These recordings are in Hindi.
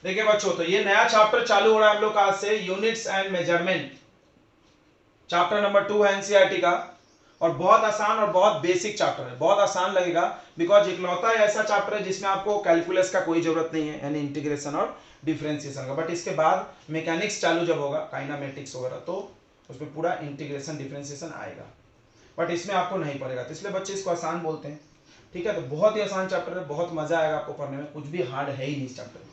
देखिए बच्चों, तो ये नया चैप्टर चालू हो रहा है हम लोग आज से, units and measurement, chapter number 2 है एनसीईआरटी का। और बहुत आसान और बहुत बेसिक चैप्टर है, बहुत आसान लगेगा बिकॉज इकलौता ऐसा चैप्टर है जिसमें आपको कैलकुलस का कोई जरूरत नहीं है, यानी इंटीग्रेशन और डिफरेंशिएशन का। बट इसके बाद मैकेनिक्स चालू जब होगा, काइनामेटिक्स वगैरह, तो उसमें पूरा इंटीग्रेशन डिफरेंशिएशन आएगा, बट इसमें आपको नहीं पड़ेगा, तो इसलिए बच्चे इसको आसान बोलते हैं। ठीक है, तो बहुत ही आसान चैप्टर है, बहुत मजा आएगा आपको पढ़ने में, कुछ भी हार्ड है ही नहीं इस चैप्टर में।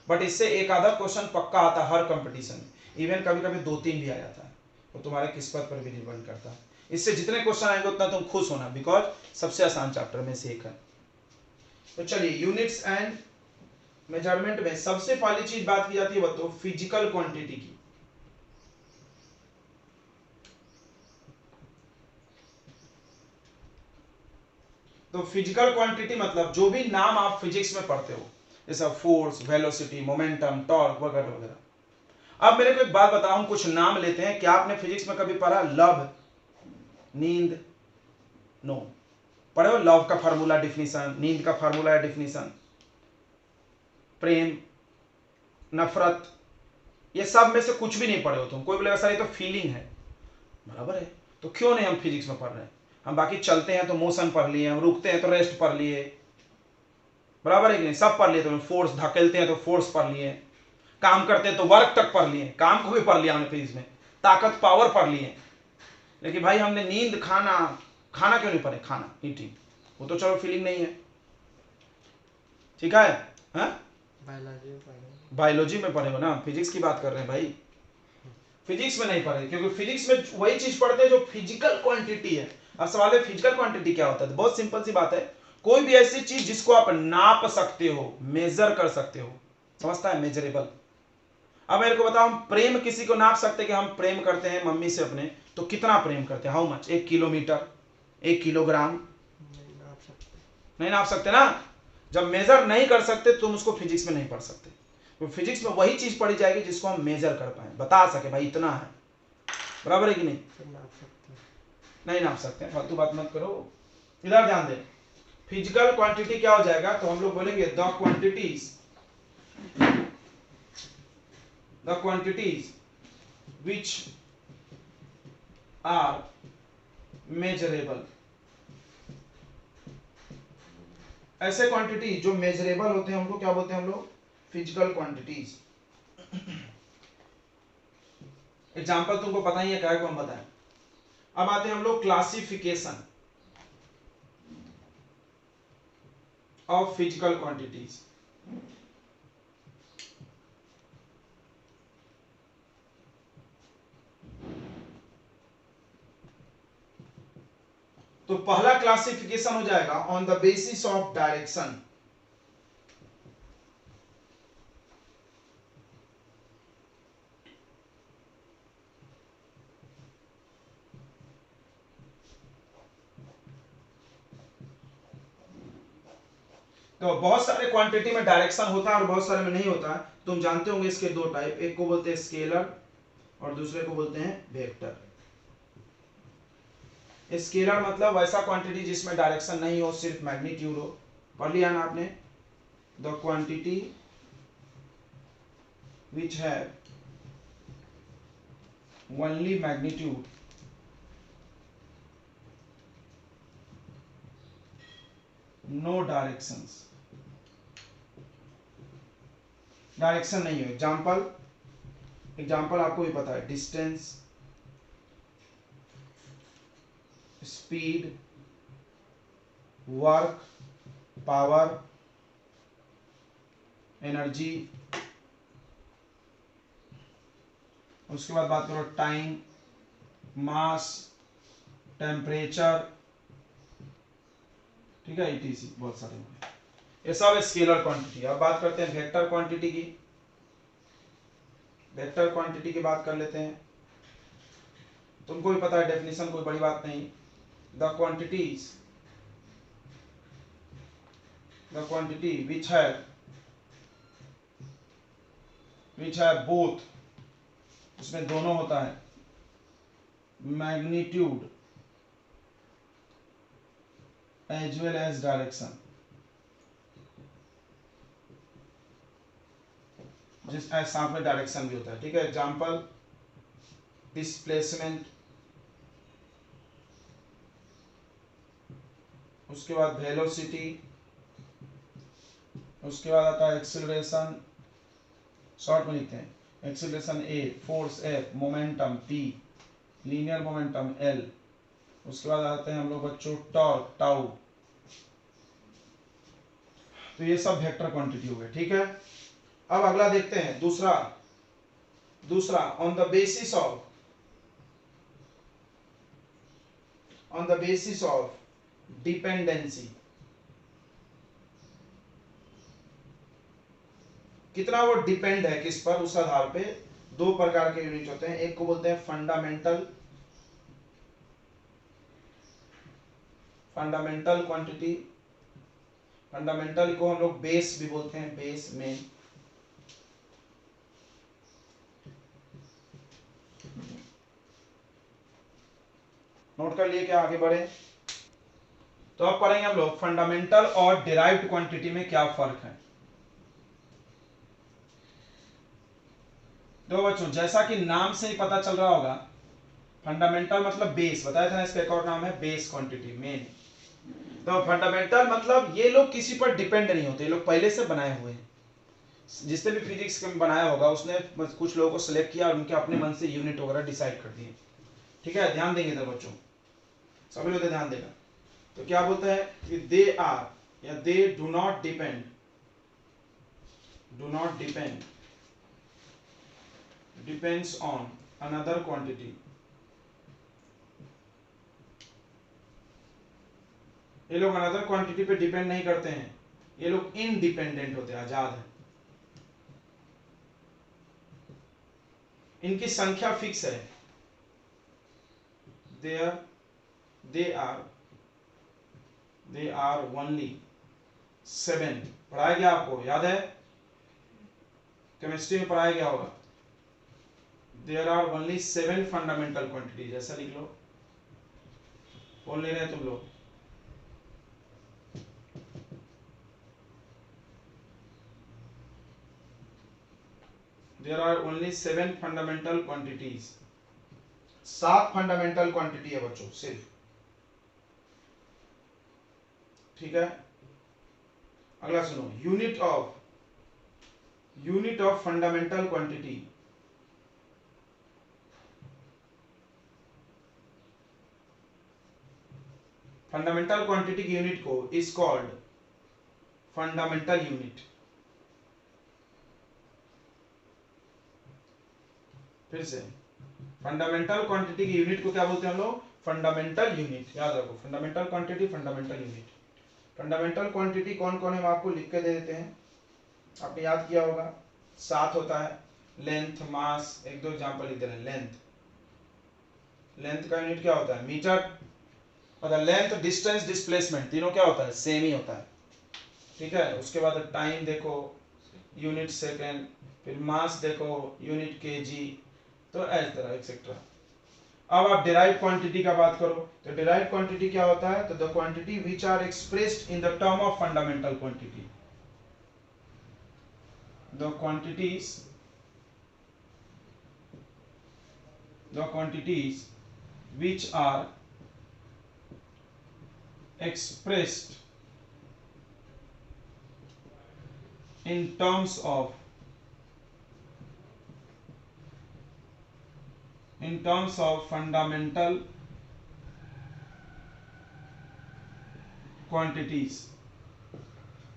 बट इससे एक आधा क्वेश्चन पक्का आता है हर कंपटीशन में, इवन कभी कभी 2-3 भी आ जाता है, तो तुम्हारे किस्मत पर भी निर्भर करता है। इससे जितने क्वेश्चन आएंगे उतना तुम खुश होना, बिकॉज सबसे आसान चैप्टर में से एक है। तो चलिए, यूनिट्स एंड मेजरमेंट में सबसे पहली चीज बात की जाती है वो तो फिजिकल क्वांटिटी की। तो फिजिकल क्वांटिटी मतलब जो भी नाम आप फिजिक्स में पढ़ते हो, जैसा फोर्स, वेलोसिटी, मोमेंटम, टॉर्क वगैरह वगैरह। अब मेरे को एक बात बताओ, हम कुछ नाम लेते हैं, क्या आपने फिजिक्स में कभी पढ़ा लव, नींद? नो। पढ़े हो लव का फार्मूला डिफिनीशन, नींद का फार्मूला डिफिनीशन, प्रेम, नफरत, ये सब में से कुछ भी नहीं पढ़े हो तुम। कोई बोलेगा सर ये तो फीलिंग है, बराबर है, तो क्यों नहीं हम फिजिक्स में पढ़ रहे हैं? हम बाकी चलते हैं तो मोशन पढ़ लिए, हम रुकते हैं तो रेस्ट पढ़ लिए, बराबर है कि नहीं? सब पढ़ लिए, तो फोर्स धकेलते हैं तो फोर्स पढ़ लिए, काम करते हैं तो वर्क तक पढ़ लिए, काम को भी पढ़ लिया हमने फिजिक्स में, ताकत पावर पढ़ लिए। लेकिन भाई हमने नींद, खाना, खाना क्यों नहीं पढ़े? खाना, ईटिंग, वो तो चलो फीलिंग नहीं है, ठीक है? बायोलॉजी में पढ़े हो ना, फिजिक्स की बात कर रहे हैं भाई, फिजिक्स में नहीं पढ़े, क्योंकि फिजिक्स में वही चीज पढ़ते हैं जो फिजिकल क्वांटिटी है। अब सवाल है फिजिकल क्वांटिटी क्या होता है, तो बहुत सिंपल सी बात है, कोई भी ऐसी चीज जिसको आप नाप सकते हो, मेजर कर सकते हो, समझता है? मेजरेबल। अब मेरे को बताओ, हम प्रेम किसी को नाप सकते हैं कि हम प्रेम करते हैं मम्मी से अपने, तो कितना प्रेम करते हैं? How much? 1 kilometre, 1 kilogram? नहीं नाप सकते ना। जब मेजर नहीं कर सकते तुम उसको फिजिक्स में नहीं पढ़ सकते। तो फिजिक्स में वही चीज पढ़ी जाएगी जिसको हम मेजर कर पाए, बता सके भाई इतना है, बराबर है कि नहीं? नहीं नाप सकते, फालतू बात मत करो, इधर ध्यान दे। फिजिकल क्वांटिटी क्या हो जाएगा, तो हम लोग बोलेंगे the quantities which are measurable. ऐसे क्वांटिटी जो मेजरेबल होते हैं उनको क्या बोलते हैं हम लोग? Physical quantities. एग्जाम्पल तुमको पता ही है, क्या कौन बताए। अब आते हैं हम लोग क्लासिफिकेशन ऑफ फिजिकल क्वांटिटीज। तो पहला क्लासिफिकेशन हो जाएगा on the basis of direction. तो बहुत सारे क्वांटिटी में डायरेक्शन होता है और बहुत सारे में नहीं होता है। तुम जानते होंगे इसके दो टाइप, एक को बोलते हैं स्केलर और दूसरे को बोलते हैं वेक्टर। स्केलर मतलब वैसा क्वांटिटी जिसमें डायरेक्शन नहीं हो, सिर्फ मैग्नीट्यूड हो। पढ़ लिया ना आपने? द क्वांटिटी विच है only magnitude no directions, direction नहीं हो। एग्जाम्पल आपको भी पता है, distance, speed, work, power, energy. उसके बाद बात करो टाइम, मास, टेम्परेचर, ठीक है, ईटीसी, बहुत सारे होंगे। ये सब स्केलर क्वांटिटी। अब बात करते हैं वेक्टर क्वांटिटी की। वेक्टर क्वांटिटी की बात कर लेते हैं, तुमको भी पता है डेफिनेशन, कोई बड़ी बात नहीं। द क्वांटिटी विच है बोथ, उसमें दोनों होता है, magnitude as well as direction. जिस साथ में डायरेक्शन भी होता है, ठीक है। एग्जाम्पल डिस्प्लेसमेंट, उसके बाद वेलोसिटी, उसके बाद आता है एक्सीलरेशन, शॉर्ट में लिखते हैं acceleration A, force F, momentum P, linear momentum L, उसके बाद आते हैं हम लोग बच्चों टॉर्क टाउ। तो ये सब वेक्टर क्वांटिटी हो गए, ठीक है। अब अगला देखते हैं दूसरा on the basis of dependency. कितना वो डिपेंड है किस पर, उस आधार पे दो प्रकार के यूनिट होते हैं। एक को बोलते हैं फंडामेंटल क्वांटिटी, फंडामेंटल को हम लोग बेस भी बोलते हैं, बेस मेन। नोट कर लिए क्या, आगे बढ़े। तो अब पढ़ेंगे हम लोग फंडामेंटल और डिराइव्ड क्वांटिटी में क्या फर्क है। तो बच्चों जैसा कि नाम से ही पता चल रहा होगा, फंडामेंटल मतलब बेस, बताया था ना, इसका एक और नाम है बेस क्वांटिटी, मेन। तो फंडामेंटल मतलब ये लोग किसी पर डिपेंड नहीं होते, ये लोग पहले से बनाए हुए हैं। जिसने भी फिजिक्स में बनाया होगा उसने कुछ लोगों को सिलेक्ट किया और उनके अपने मन से यूनिट वगैरह डिसाइड कर दिए, ठीक है। ध्यान देंगे इधर बच्चों, सभी लोग ध्यान देगा। तो क्या बोलते हैं कि दे आर या they do not depend depends on another quantity. ये लोग अनदर क्वांटिटी पे डिपेंड नहीं करते हैं, ये लोग इनडिपेंडेंट होते हैं, आजाद है। इनकी संख्या फिक्स है। They are only 7। पढ़ाया गया आपको, याद है, केमिस्ट्री में पढ़ाया गया होगा। There are only 7 fundamental quantity, जैसा लिख लो, बोल नहीं रहे तुम लोग। There are only 7 fundamental quantities, 7 fundamental quantity है बच्चों सिर्फ, ठीक है। अगला सुनो, unit of fundamental quantity. Fundamental quantity की यूनिट को इज कॉल्ड फंडामेंटल यूनिट। फिर से, फंडामेंटल क्वांटिटी की यूनिट को क्या बोलते हैं हम लोग, फंडामेंटल यूनिट। याद रखो, fundamental quantity, fundamental unit. Fundamental quantity कौन कौन है हम आपको लिख के दे देते हैं, आपने याद किया होगा। 7 होता है, लेंथ, मास, एक दो एग्जांपल लिख दे रहे हैं। लेंथ का यूनिट क्या होता है, मीटर। मतलब लेंथ, डिस्टेंस, डिस्प्लेसमेंट, तीनों क्या होता है, सेम ही होता है, ठीक है। उसके बाद टाइम देखो, यूनिट सेकेंड। फिर मास देखो, यूनिट केजी। तो इस तरह एक्सेट्रा। अब आप डिराइव्ड क्वांटिटी का बात करो, तो डिराइव्ड क्वांटिटी क्या होता है, तो the quantity which are expressed in the term of fundamental quantity. The quantities which are expressed in terms of fundamental quantities.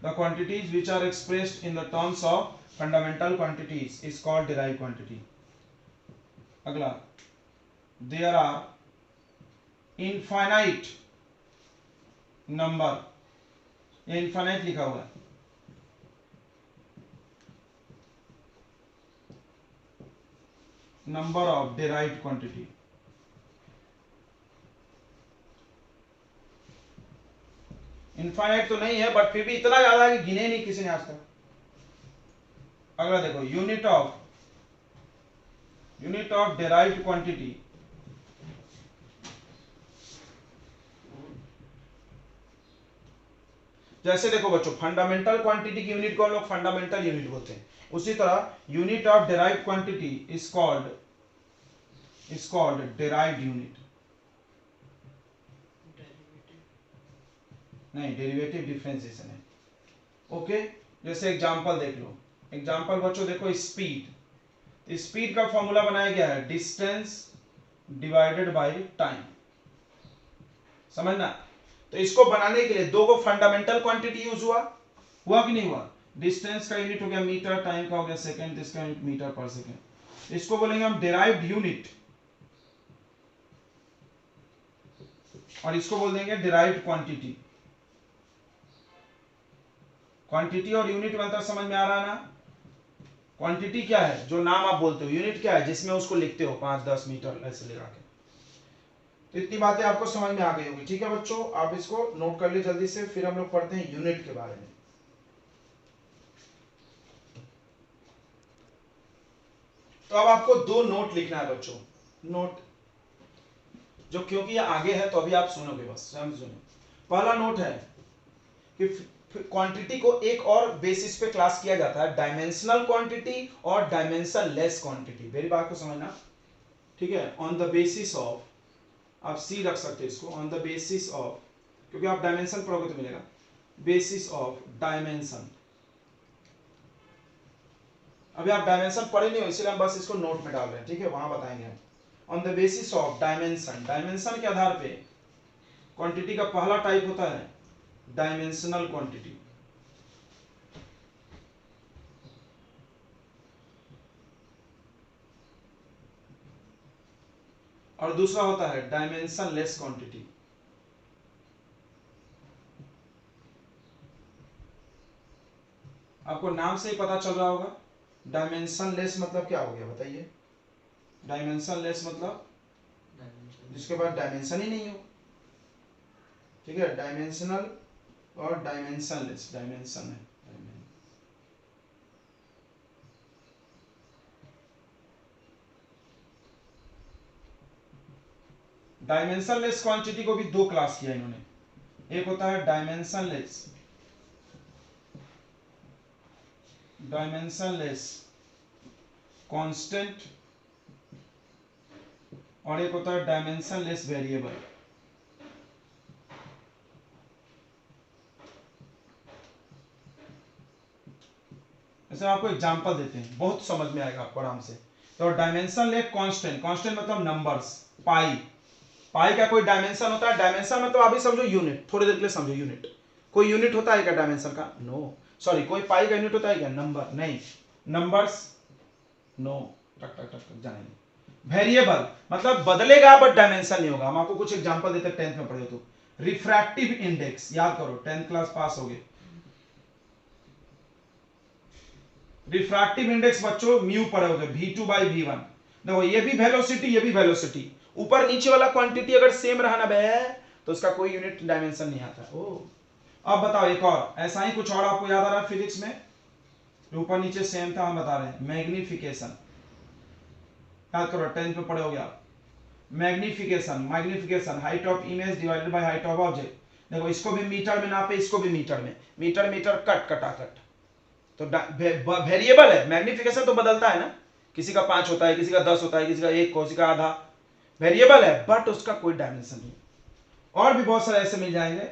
The quantities which are expressed in the terms of fundamental quantities is called derived quantity. अगला, there are infinite number, ये infinite लिखा हुआ है, number of derived quantity. Infinite तो नहीं है, बट फिर भी इतना ज्यादा है कि गिने नहीं किसी ने आज तक। अगला देखो, यूनिट ऑफ डेराइव्ड क्वांटिटी। जैसे देखो बच्चों, फंडामेंटल क्वांटिटी की यूनिट को हम लोग फंडामेंटल यूनिट बोलते हैं। उसी तरह unit of derived quantity is called derived unit. नहीं, डेरिवेटिव डिफरेंशिएशन है। ओके, जैसे एग्जांपल देख लो। एग्जांपल बच्चों देखो, स्पीड। स्पीड का फॉर्मूला बनाया गया है डिस्टेंस डिवाइडेड बाय टाइम, समझना। तो इसको बनाने के लिए दो को फंडामेंटल क्वांटिटी यूज हुआ कि नहीं हुआ। डिस्टेंस का यूनिट हो गया मीटर, टाइम का हो गया सेकंड, इसका यूनिट मीटर पर सेकंड। इसको बोलेंगे हम डेराइव्ड यूनिट, और इसको बोल देंगे डेराइव्ड क्वांटिटी। क्वांटिटी और यूनिट में अंतर समझ में आ रहा है ना। क्वांटिटी क्या है, जो नाम आप बोलते हो। यूनिट क्या है, जिसमें उसको लिखते हो 5-10 मीटर ऐसे लगा के। तो इतनी बातें आपको समझ में आ गई होगी। ठीक है बच्चों, आप इसको नोट कर लीजिए जल्दी से, फिर हम लोग पढ़ते हैं यूनिट के बारे में। तो अब आपको दो नोट लिखना है बच्चों, नोट जो, क्योंकि ये आगे है तो अभी आप सुनोगे, बस स्वयं सुनो। पहला नोट है कि क्वांटिटी को एक और बेसिस पे क्लास किया जाता है, डायमेंशनल क्वांटिटी और डायमेंशन लेस क्वांटिटी। मेरी बात को समझना, ठीक है। ऑन द बेसिस ऑफ, आप सी रख सकते हैं इसको, ऑन द बेसिस ऑफ, क्योंकि आप डायमेंशन पढ़ोगे तो मिलेगा, बेसिस ऑफ डायमेंशन। अभी आप डायमेंशन पढ़े नहीं हो, इसलिए हम बस इसको नोट में डाल रहे हैं, ठीक है, वहां बताएंगे हम। On the basis of dimension, dimension के आधार पे क्वांटिटी का पहला टाइप होता है डायमेंशनल क्वांटिटी, और दूसरा होता है डायमेंशन लेस क्वांटिटी। आपको नाम से ही पता चल रहा होगा, डायमेंशन लेस मतलब क्या हो गया बताइए। डायमेंशन लेस मतलब जिसके पास डायमेंशन ही नहीं हो, ठीक है। डायमेंशनल और डायमेंशन लेस, डायमेंशन है। डायमेंशन लेस क्वांटिटी को भी दो क्लास किया इन्होंने। एक होता है डायमेंशन लेस कांस्टेंट, और एक होता है डायमेंशन लेस वेरिएबल। जैसे आपको एग्जांपल देते हैं, बहुत समझ में आएगा आपको आराम से। तो डायमेंशन लेस कांस्टेंट, कांस्टेंट मतलब नंबर्स, पाई। पाई का कोई डायमेंशन होता है, डायमेंशन मतलब अभी समझो यूनिट, थोड़ी देर के लिए समझो यूनिट। कोई यूनिट होता है क्या डायमेंशन का? नो, सॉरी, कोई पाई का यूनिट होता है क्या? नंबर, नहीं। नंबर्स, नो, टक टक टक टक जानेंगे। वेरिएबल मतलब बदलेगा बट डायमेंशन नहीं होगा। हम आपको कुछ एग्जांपल देते हैं, 10th में पढ़े तो। रिफ्रैक्टिव इंडेक्स, याद करो 10th क्लास पास हो गए। रिफ्रैक्टिव इंडेक्स बच्चों म्यू पढ़े होगे, v2/v1। देखो ये भी वेलोसिटी, ये भी वेलोसिटी, ऊपर नीचे वाला क्वांटिटी अगर सेम रहा ना बे, तो उसका कोई यूनिट डायमेंशन नहीं आता। ओ, अब बताओ एक और ऐसा ही कुछ और आपको याद आ रहा है फिजिक्स में, ऊपर नीचे सेम था, हम बता रहे हैं मैग्निफिकेशन। याद करो 10th में पढ़े होगे आप। Magnification height of image divided by height of object. देखो इसको भी मीटर में नापे, इसको भी मीटर में, मीटर मीटर कट कटा कट। तो वेरिएबल है, मैग्निफिकेशन तो बदलता है ना, किसी का 5 होता है, किसी का 10 होता है, किसी का 1, किसी का आधा। वेरिएबल है बट उसका कोई डायमेंशन नहीं। और भी बहुत सारे ऐसे मिल जाएंगे,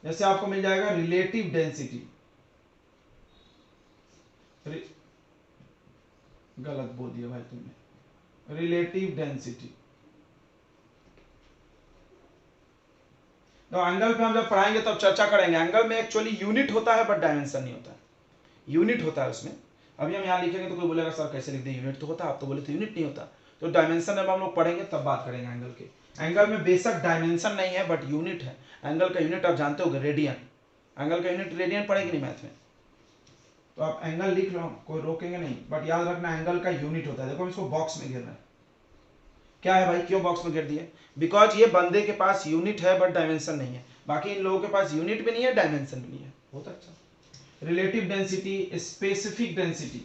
जैसे आपको मिल जाएगा रिलेटिव डेंसिटी। गलत बोल दिया भाई तुमने, रिलेटिव डेंसिटी। तो एंगल पे हम जब पढ़ाएंगे तब चर्चा करेंगे। एंगल में एक्चुअली यूनिट होता है बट डायमेंशन नहीं होता है। यूनिट होता है उसमें, अभी हम यहाँ लिखेंगे तो कोई बोलेगा सर कैसे लिख दे, यूनिट तो होता है, आप तो बोले थे यूनिट नहीं होता। तो डायमेंशन अब हम लोग पढ़ेंगे तब बात करेंगे एंगल के। एंगल में बेशक डायमेंशन नहीं है बट यूनिट है। एंगल का यूनिट आप जानते हो, रेडियन। एंगल का यूनिट रेडियन पढ़ेगी नहीं मैथ में, तो आप एंगल लिख लो, कोई रोकेंगे नहीं, बट याद रखना एंगल का यूनिट होता है। देखो इसको बॉक्स में घेरना है। क्या है भाई, क्यों बॉक्स में घेर दिए? बिकॉज ये बंदे के पास यूनिट है बट डायमेंशन नहीं है, बाकी इन लोगों के पास यूनिट भी नहीं है, डायमेंशन भी नहीं है। बहुत अच्छा। Relative density, specific density,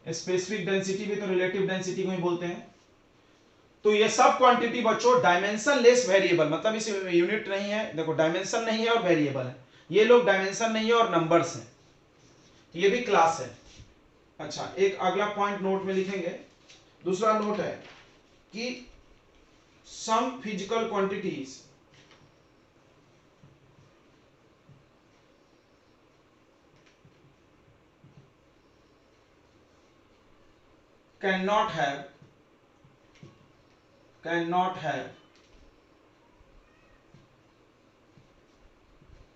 specific density भी तो रिलेटिव डेंसिटी को ही बोलते हैं। तो ये सब क्वांटिटी बच्चों डायमेंशन लेस वेरिएबल, मतलब इस यूनिट नहीं है, देखो डायमेंशन नहीं है और वेरिएबल है, ये लोग डायमेंशन नहीं है और नंबर्स हैं, ये भी क्लास है। अच्छा, एक अगला पॉइंट नोट में लिखेंगे। दूसरा नोट है कि some physical quantities cannot have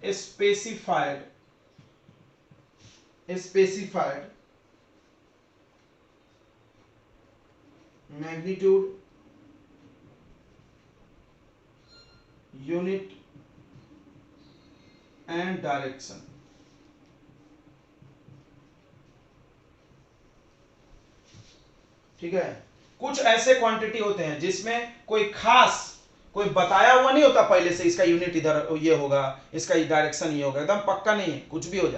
a specified magnitude, unit and direction। ठीक है, कुछ ऐसे क्वांटिटी होते हैं जिसमें कोई बताया हुआ नहीं होता पहले से, इसका यूनिट इधर ये होगा, इसका डायरेक्शन ये होगा, एकदम पक्का नहीं है, कुछ भी हो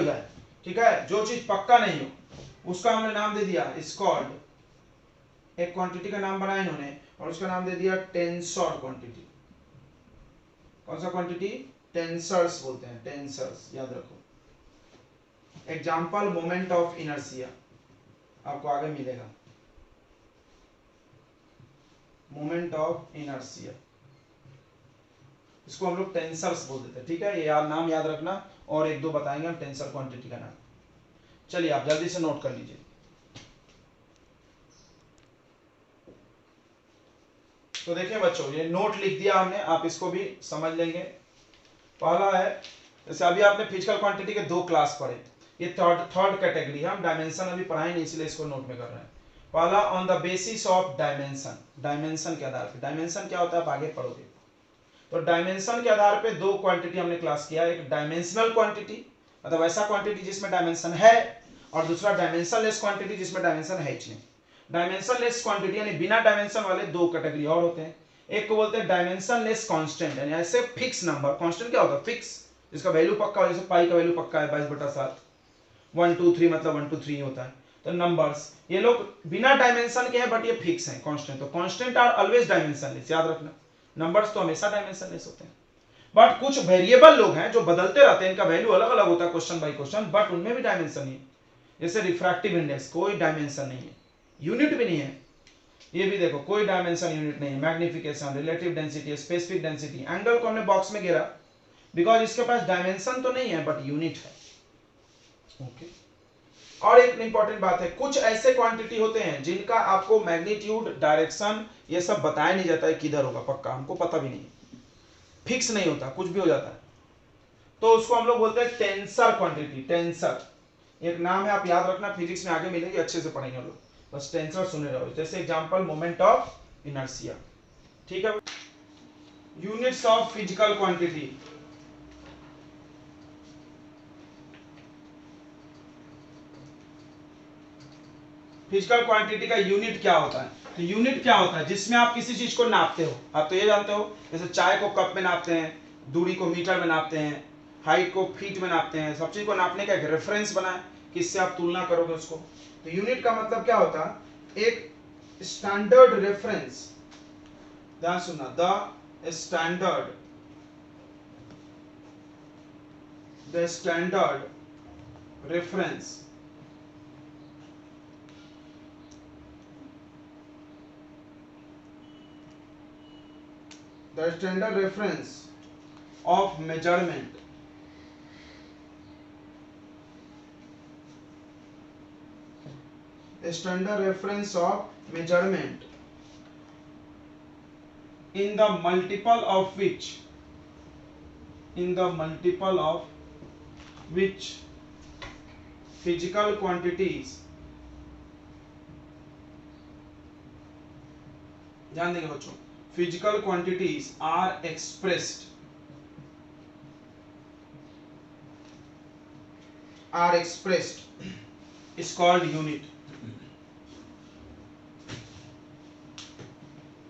जाए। ठीक है, जो चीज पक्का नहीं हो उसका हमने नाम दे दिया स्कॉल्ड, एक क्वांटिटी का नाम बनाया इन्होंने और उसका नाम दे दिया टेंसर क्वांटिटी। कौन सा क्वांटिटी? टेंसर्स बोलते हैं, टेंसर्स, याद रखो। एग्जांपल मोमेंट ऑफ इनर्शिया आपको आगे मिलेगा, मोमेंट ऑफ इनर्शिया, इसको हम लोग टेंसर्स बोल देते हैं। ठीक है, ये नाम याद रखना, और एक दो बताएंगे हम टेंसर क्वांटिटी का नाम। चलिए आप जल्दी से नोट कर लीजिए। तो देखिए बच्चों, ये नोट लिख दिया हमने, आप इसको भी समझ लेंगे। पहला है, जैसे अभी आपने फिजिकल क्वांटिटी के दो क्लास पढ़े, ये थर्ड कैटेगरी है, हम डायमेंशन अभी पढ़ाए नहीं इसलिए इसको नोट में कर रहे हैं। पहला on the basis of dimension, dimension के आधार पे। डायमेंशन क्या होता है आप आगे पढ़ोगे। तो डायमेंशन के आधार पे दो क्वांटिटी हमने क्लास किया, एक डायमेंशनल क्वांटिटी मतलब ऐसा क्वांटिटी जिसमें डायमेंशन है, और दूसरा डायमेंशन लेस क्वांटिटी जिसमें डायमेंशन है ही नहीं। डायमेंशन लेस क्वांटिटी यानी बिना डायमेंशन वाले दो कैटेगरी और होते हैं। एक को बोलते हैं डायमेंशन लेस कांस्टेंट, यानी ऐसे फिक्स नंबर। कांस्टेंट क्या होता है? फिक्स, जिसका वैल्यू पक्का हो, जैसे पाई का वैल्यू पक्का है 22/7, 1 2 3 मतलब 1 2 3 होता है। तो नंबर्स ये लोग बिना डायमेंशन के हैं बट ये फिक्स हैं, कांस्टेंट। तो कांस्टेंट आर ऑलवेज डायमेंशनलेस, याद रखना। नंबर्स तो हमेशा डायमेंशनलेस होते हैं, बट कुछ वेरिएबल लोग हैं जो बदलते रहते हैं, इनका वैल्यू अलग अलग होता है क्वेश्चन बाय क्वेश्चन, बट उनमें भी डायमेंशन नहीं है। जैसे रिफ्रैक्टिव इंडेक्स, कोई डायमेंशन नहीं है, यूनिट भी नहीं है। ये भी देखो, कोई डायमेंशन यूनिट नहीं है। Magnification, relative density, specific density, angle को हमने बॉक्स में घेरा बिकॉज इसके पास डायमेंशन तो नहीं है बट यूनिट है। ओके, और एक इंपॉर्टेंट बात है, कुछ ऐसे क्वांटिटी होते हैं जिनका आपको मैग्नीट्यूड, डायरेक्शन ये सब बताया नहीं जाता है किधर होगा, पक्का हमको पता भी नहीं, फिक्स नहीं होता, कुछ भी हो जाता है। तो उसको हम लोग बोलते हैं टेंसर क्वांटिटी। टेंसर एक नाम है, आप याद रखना, फिजिक्स में आगे मिलेगी, अच्छे से पढ़ेंगे हम लोग, बस टेंसर सुने रहो। जैसे एग्जांपल मोमेंट ऑफ इनर्शिया। ठीक है, units of physical quantity. Physical quantity का यूनिट क्या होता है? तो यूनिट क्या होता है? जिसमें आप किसी चीज को नापते हो। आप तो ये जानते हो, जैसे चाय को कप में नापते हैं, दूरी को मीटर में नापते हैं, हाइट को फीट में नापते हैं। सब चीज को नापने का एक रेफरेंस बना है, किससे आप तुलना करोगे उसको। तो यूनिट का मतलब क्या होता है? एक स्टैंडर्ड रेफरेंस, ध्यान सुनना, the standard reference the standard reference of measurement, the standard reference of measurement in the multiple of which physical quantities, ध्यान देंगे बच्चों, physical quantities are expressed is called unit।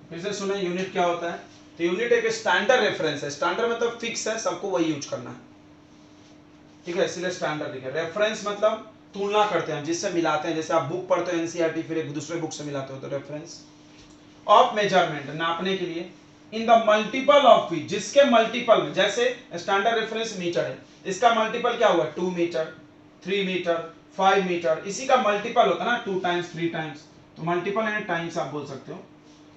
फिर से सुने, यूनिट क्या होता है? तो यूनिट एक स्टैंडर्ड रेफरेंस है। स्टैंडर्ड मतलब फिक्स है, सबको वही यूज करना है। ठीक है, इसलिए स्टैंडर्ड लिखे। रेफरेंस मतलब तुलना करते हैं, जिससे मिलाते हैं। जैसे आप बुक पढ़ते हो एनसीईआरटी, फिर एक दूसरे बुक से मिलाते हो, तो रेफरेंस ऑफ मेजरमेंट, नापने के लिए। In the multiple of which, जिसके मल्टीपल में, जैसे स्टैंडर्ड रेफरेंस मीटर है, इसका मल्टीपल क्या हुआ 2 मीटर, 3 मीटर, 5 मीटर, इसी का मल्टीपल होता है ना 2 टाइम्स 3 टाइम्स, तो मल्टीपल एंड टाइम्स आप बोल सकते हो।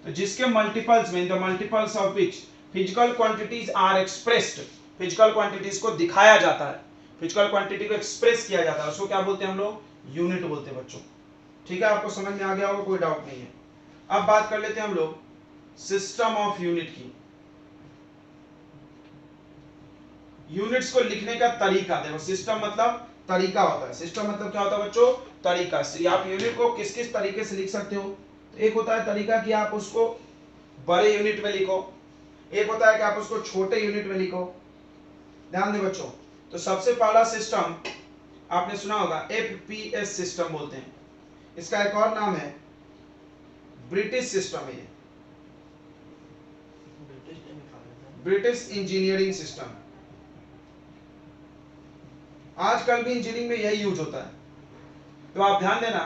तो जिसके मल्टीपल्स में, in the multiples of which physical quantities are expressed, physical quantities को दिखाया जाता है, फिजिकल क्वांटिटी को एक्सप्रेस किया जाता है, उसको क्या बोलते हैं हम लोग, यूनिट बोलते हैं बच्चों। ठीक है, आपको समझ में आ गया होगा, कोई डाउट नहीं है। अब बात कर लेते हैं हम लोग सिस्टम ऑफ यूनिट की। यूनिट्स को लिखने का तरीका देखो, सिस्टम मतलब तरीका होता है, सिस्टम मतलब क्या होता है बच्चों, तरीका। आप यूनिट को किस किस तरीके से लिख सकते हो, तो एक होता है तरीका कि आप उसको बड़े यूनिट में लिखो, एक होता है कि आप उसको छोटे यूनिट में लिखो। ध्यान दे बच्चों, तो सबसे पहला सिस्टम आपने सुना होगा एफपीएस सिस्टम बोलते हैं, इसका एक और नाम है ब्रिटिश सिस्टम है, ब्रिटिश इंजीनियरिंग सिस्टम। आजकल भी इंजीनियरिंग में यही यूज होता है। तो आप ध्यान देना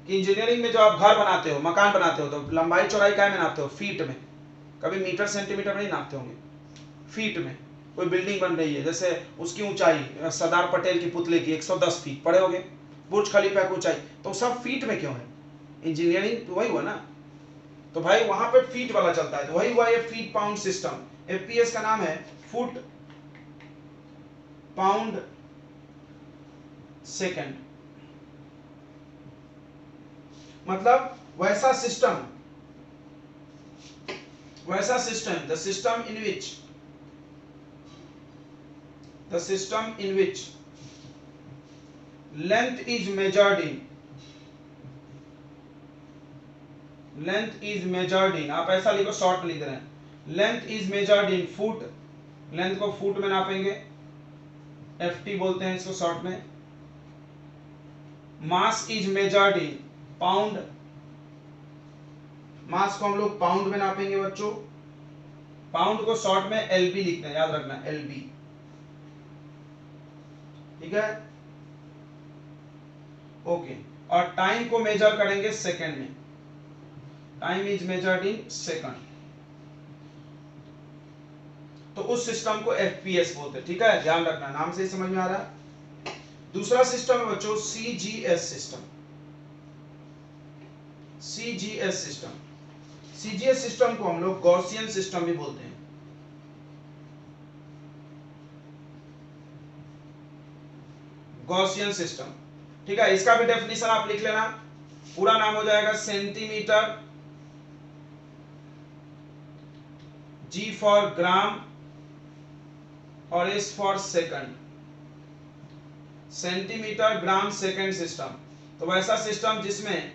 कि इंजीनियरिंग में जो आप घर बनाते हो, मकान बनाते हो, तो लंबाई चौड़ाई क्या में नापते हो, फीट में, कभी मीटर सेंटीमीटर में नहीं नापते होंगे, फीट में। कोई बिल्डिंग बन रही है, जैसे उसकी ऊंचाई सरदार पटेल की पुतले की 110 फीट पड़े होंगे, बुर्ज खलीफा की ऊंचाई, तो सब फीट में क्यों है, इंजीनियरिंग तो वही हुआ ना, तो भाई वहां पे फीट वाला चलता है, तो वही हुआ ये फीट पाउंड सिस्टम। एफपीएस का नाम है फुट पाउंड सेकंड, मतलब वैसा system, the system in which length is measured in, आप ऐसा लिखो, शॉर्ट लिख रहे हैं, length is measured in foot, length को फुट में नापेंगे, एफटी बोलते हैं इसको शॉर्ट में। Mass is measured in pound, mass को हम लोग पाउंड में नापेंगे बच्चों, पाउंड को शॉर्ट में एलबी लिखते हैं, याद रखना एलबी, ठीक है, ओके। और टाइम को मेजर करेंगे सेकंड में, time is measured in second, तो उस सिस्टम को एफपीएस बोलते हैं, ठीक है, ध्यान रखना, नाम से ही समझ में आ रहा है। दूसरा सिस्टम है बच्चों CGS system, CGS system, CGS system को हम लोग गॉसियन सिस्टम भी बोलते हैं, गॉसियन सिस्टम, ठीक है। इसका भी डेफिनेशन आप लिख लेना, पूरा नाम हो जाएगा सेंटीमीटर, जी फॉर ग्राम और S for second, centimetre gram second system. तो वैसा सिस्टम जिसमें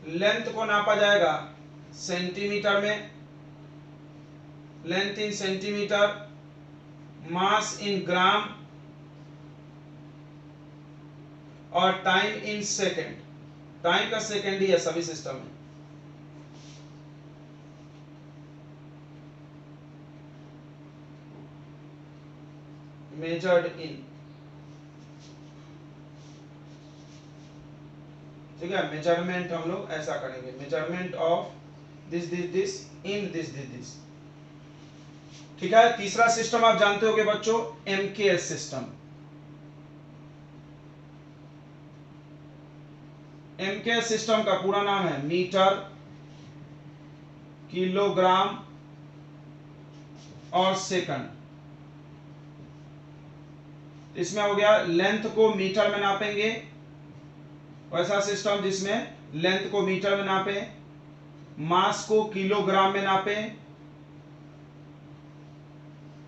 लेंथ को नापा जाएगा सेंटीमीटर में, लेंथ इन सेंटीमीटर, मास इन ग्राम और टाइम इन सेकंड, टाइम का सेकंड ही है सभी सिस्टम में। मेजर्ड इन, ठीक है, मेजरमेंट हम लोग ऐसा करेंगे, measurement of this in this, ठीक है। तीसरा सिस्टम आप जानते होगे बच्चों एमकेएस सिस्टम, एमकेएस सिस्टम का पूरा नाम है मीटर, किलोग्राम और सेकंड। इसमें हो गया लेंथ को मीटर में नापेंगे, वैसा सिस्टम जिसमें लेंथ को मीटर में नापे, मास को किलोग्राम में नापे,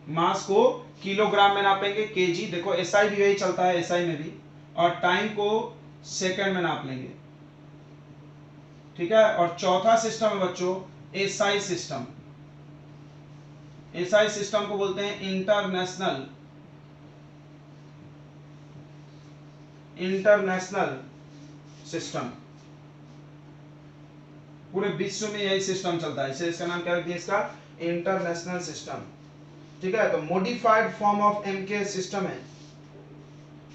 मास को किलोग्राम में नापेंगे, केजी, देखो एसआई भी यही चलता है, एसआई में भी, और टाइम को सेकंड में नाप लेंगे, ठीक है। और चौथा सिस्टम है बच्चों एसआई सिस्टम, एसआई सिस्टम को बोलते हैं इंटरनेशनल सिस्टम, पूरे विश्व में यही सिस्टम चलता है, इसे इसका नाम क्या रख दिया, इसका इंटरनेशनल सिस्टम, ठीक है। तो modified form of MKS system है,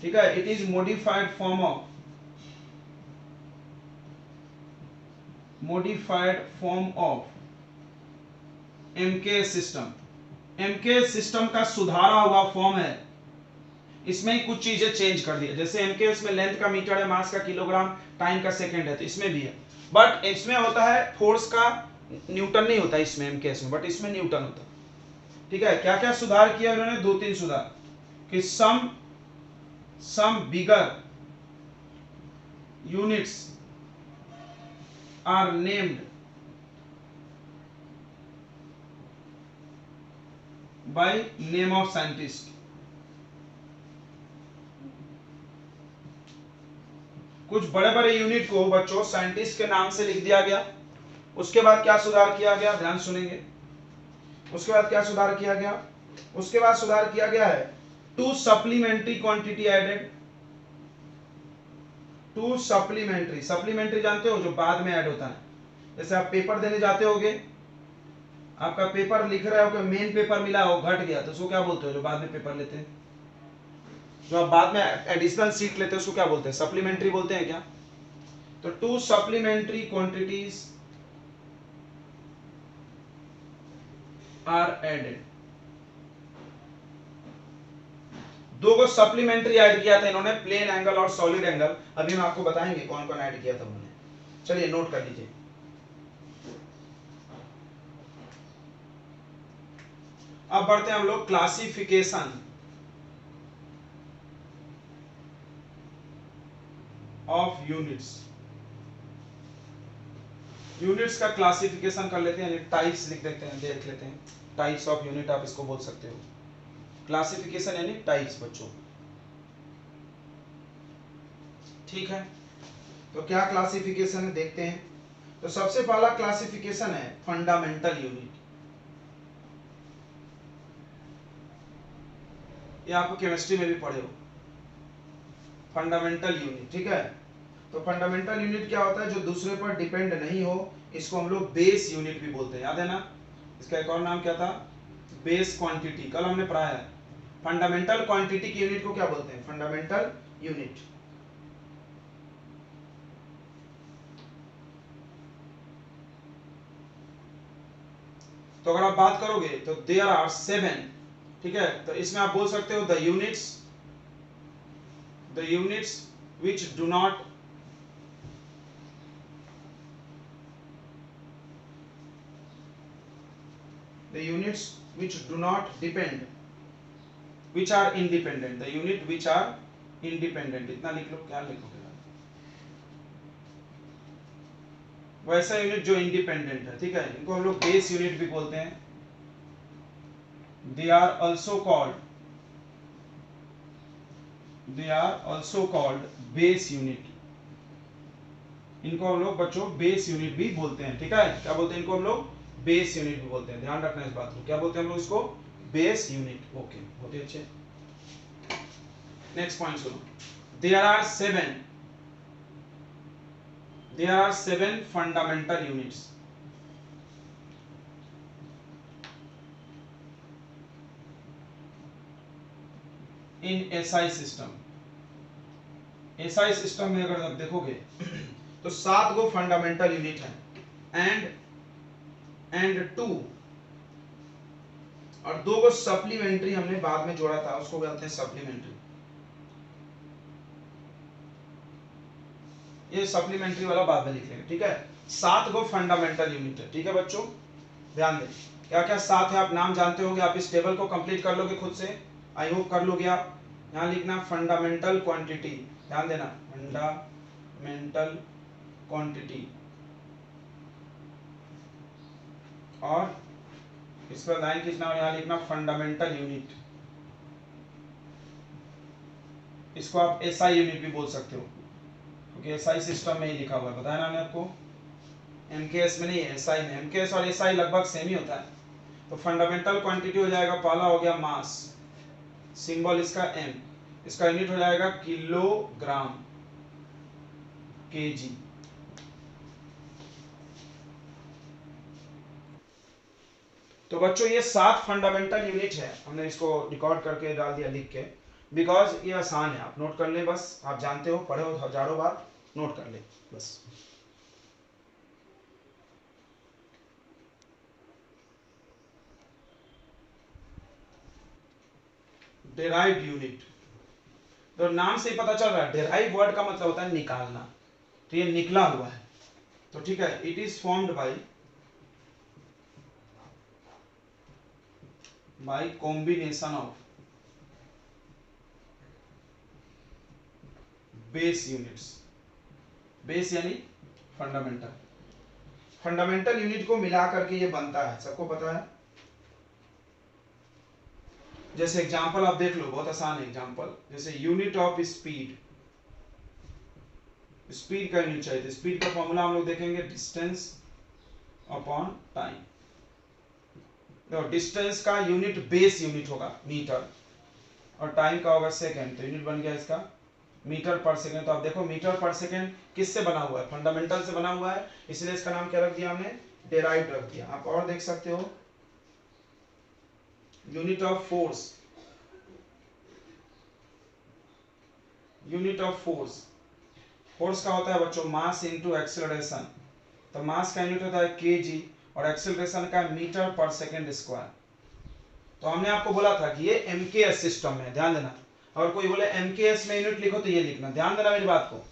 ठीक है, it is modified form of MKS system, MKS system का सुधारा हुआ फॉर्म है। इसमें कुछ चीजें चेंज कर दी है, जैसे एमकेएस में लेंथ का मीटर है, मास का किलोग्राम, टाइम का सेकंड है, तो इसमें भी है। बट इसमें होता है फोर्स का न्यूटन नहीं होता इसमें, एमकेएस में, बट इसमें न्यूटन होता है। ठीक है, क्या क्या सुधार किया उन्होंने? 2-3 सुधार कि some bigger units are named by name of scientist. कुछ बड़े बड़े यूनिट को बच्चों साइंटिस्ट के नाम से लिख दिया गया। उसके बाद क्या सुधार किया गया, ध्यान सुनेंगे। उसके बाद क्या सुधार किया गया? उसके बाद सुधार किया गया है 2 supplementary quantity added. 2 supplementary, supplementary जानते हो जो बाद में ऐड होता है। जैसे आप पेपर देने जाते होगे, आपका पेपर लिख रहे हो कि मेन पेपर मिला हो, घट गया, तो उसको क्या बोलते हो? जो बाद में पेपर लेते हैं, जो आप बाद में एडिशनल सीट लेते हैं, उसको क्या बोलते हैं? सप्लीमेंट्री बोलते हैं क्या? तो 2 सप्लीमेंट्री क्वांटिटीज आर एडेड। 2 को सप्लीमेंट्री ऐड किया था इन्होंने, प्लेन एंगल और सॉलिड एंगल। अभी हम आपको बताएंगे कौन कौन ऐड किया था उन्होंने। चलिए नोट कर लीजिए। अब बढ़ते हैं हम लोग क्लासिफिकेशन ऑफ यूनिट्स। यूनिट्स का क्लासिफिकेशन कर लेते हैं, टाइप्स लिख देते हैं, देख लेते हैं। टाइप्स ऑफ यूनिट आप इसको बोल सकते हो। क्लासिफिकेशन यानी टाइप्स बच्चों, ठीक है। तो क्या क्लासिफिकेशन है देखते हैं। तो सबसे पहला क्लासिफिकेशन है फंडामेंटल यूनिट। ये आपको केमिस्ट्री में भी पढ़े हो, फंडामेंटल यूनिट, ठीक है। तो फंडामेंटल यूनिट क्या होता है? जो दूसरे पर डिपेंड नहीं हो, इसको हम लोग बेस यूनिट भी बोलते हैं, याद है ना? इसका एक और नाम क्या था? बेस क्वांटिटी, कल हमने पढ़ा है। फंडामेंटल क्वांटिटी की यूनिट को क्या बोलते हैं? Fundamental unit. तो अगर आप बात करोगे तो देयर आर 7, ठीक है। तो इसमें आप बोल सकते हो the units which do not depend, which are independent, the unit which are independent। इतना लिख लो, क्या लिखोगे? वैसा यूनिट जो इंडिपेंडेंट है, ठीक है। इनको हम लोग बेस यूनिट भी बोलते हैं। they are also called base unit. इनको हम लोग बच्चों बेस यूनिट भी बोलते हैं, ठीक है। क्या बोलते हैं इनको हम लोग? बेस यूनिट भी बोलते हैं। ध्यान रखना इस बात को, क्या बोलते हैं हम लोग इसको? Base unit. ओके, बहुत ही अच्छे। नेक्स्ट पॉइंट सुनो। There are seven fundamental units in SI system. एसआई सिस्टम में अगर आप देखोगे तो 7 गो फंडामेंटल यूनिट है, एंड 2 और 2 गो सप्लीमेंट्री हमने बाद में जोड़ा था, उसको कहते हैं सप्लीमेंट्री। ये सप्लीमेंट्री वाला बाद में लिख लेंगे, ठीक है। 7 गो फंडामेंटल यूनिट है, ठीक है बच्चों। ध्यान दें क्या क्या 7 है, आप नाम जानते होंगे, आप इस टेबल को कंप्लीट कर लोगे खुद से, आई होप कर लोगे आप। यहाँ लिखना फंडामेंटल क्वांटिटी, ध्यान देना, फंडामेंटल क्वांटिटी। और इस पर लाइन खींचना और यहाँ लिखना फंडामेंटल यूनिट। इसको आप एसआई यूनिट भी बोल सकते हो, क्योंकि एसआई सिस्टम में ही लिखा हुआ है, बताया ना मैंने आपको। एमकेएस में नहीं है, एसआई में। एमकेएस और एसआई लगभग सेम ही होता है। तो फंडामेंटल क्वांटिटी हो जाएगा, पहला हो गया मास, सिंबल इसका एम, इसका यूनिट हो जाएगा किलोग्राम, केजी। तो बच्चों ये 7 फंडामेंटल यूनिट है, हमने इसको रिकॉर्ड करके डाल दिया लिख के, बिकॉज ये आसान है, आप नोट कर ले बस। आप जानते हो, पढ़े हो हजारों बार, नोट कर ले बस। डेराइव्ड यूनिट, तो नाम से ही पता चल रहा है डेराइव वर्ड का मतलब होता है निकालना, तो ये निकला हुआ है, तो ठीक है। It is formed by combination of base units, base यानी फंडामेंटल, फंडामेंटल यूनिट को मिला करके ये बनता है, सबको पता है। जैसे एग्जांपल आप देख लो, बहुत आसान एग्जांपल, जैसे यूनिट ऑफ स्पीड, स्पीड का यूनिट चाहिए, स्पीड का फॉर्मूला हम लोग देखेंगे डिस्टेंस अपॉन टाइम। देखो डिस्टेंस का यूनिट बेस यूनिट होगा मीटर, और टाइम का होगा सेकंड, तो यूनिट बन गया इसका मीटर पर सेकंड। तो आप देखो मीटर पर सेकंड किससे बना हुआ है, फंडामेंटल से बना हुआ है, इसलिए इसका नाम क्या रख दिया हमने, डेराइव्ड रख दिया। आप और देख सकते हो unit of force, unit of force, force का होता है बच्चों मास इनटू एक्सेलरेशन, तो मास का यूनिट होता है केजी और एक्सेलरेशन का मीटर पर सेकंड स्क्वायर। तो हमने आपको बोला था कि ये एमकेएस सिस्टम है, ध्यान देना, अगर कोई बोले एमकेएस में यूनिट लिखो तो ये लिखना, ध्यान देना मेरी बात को,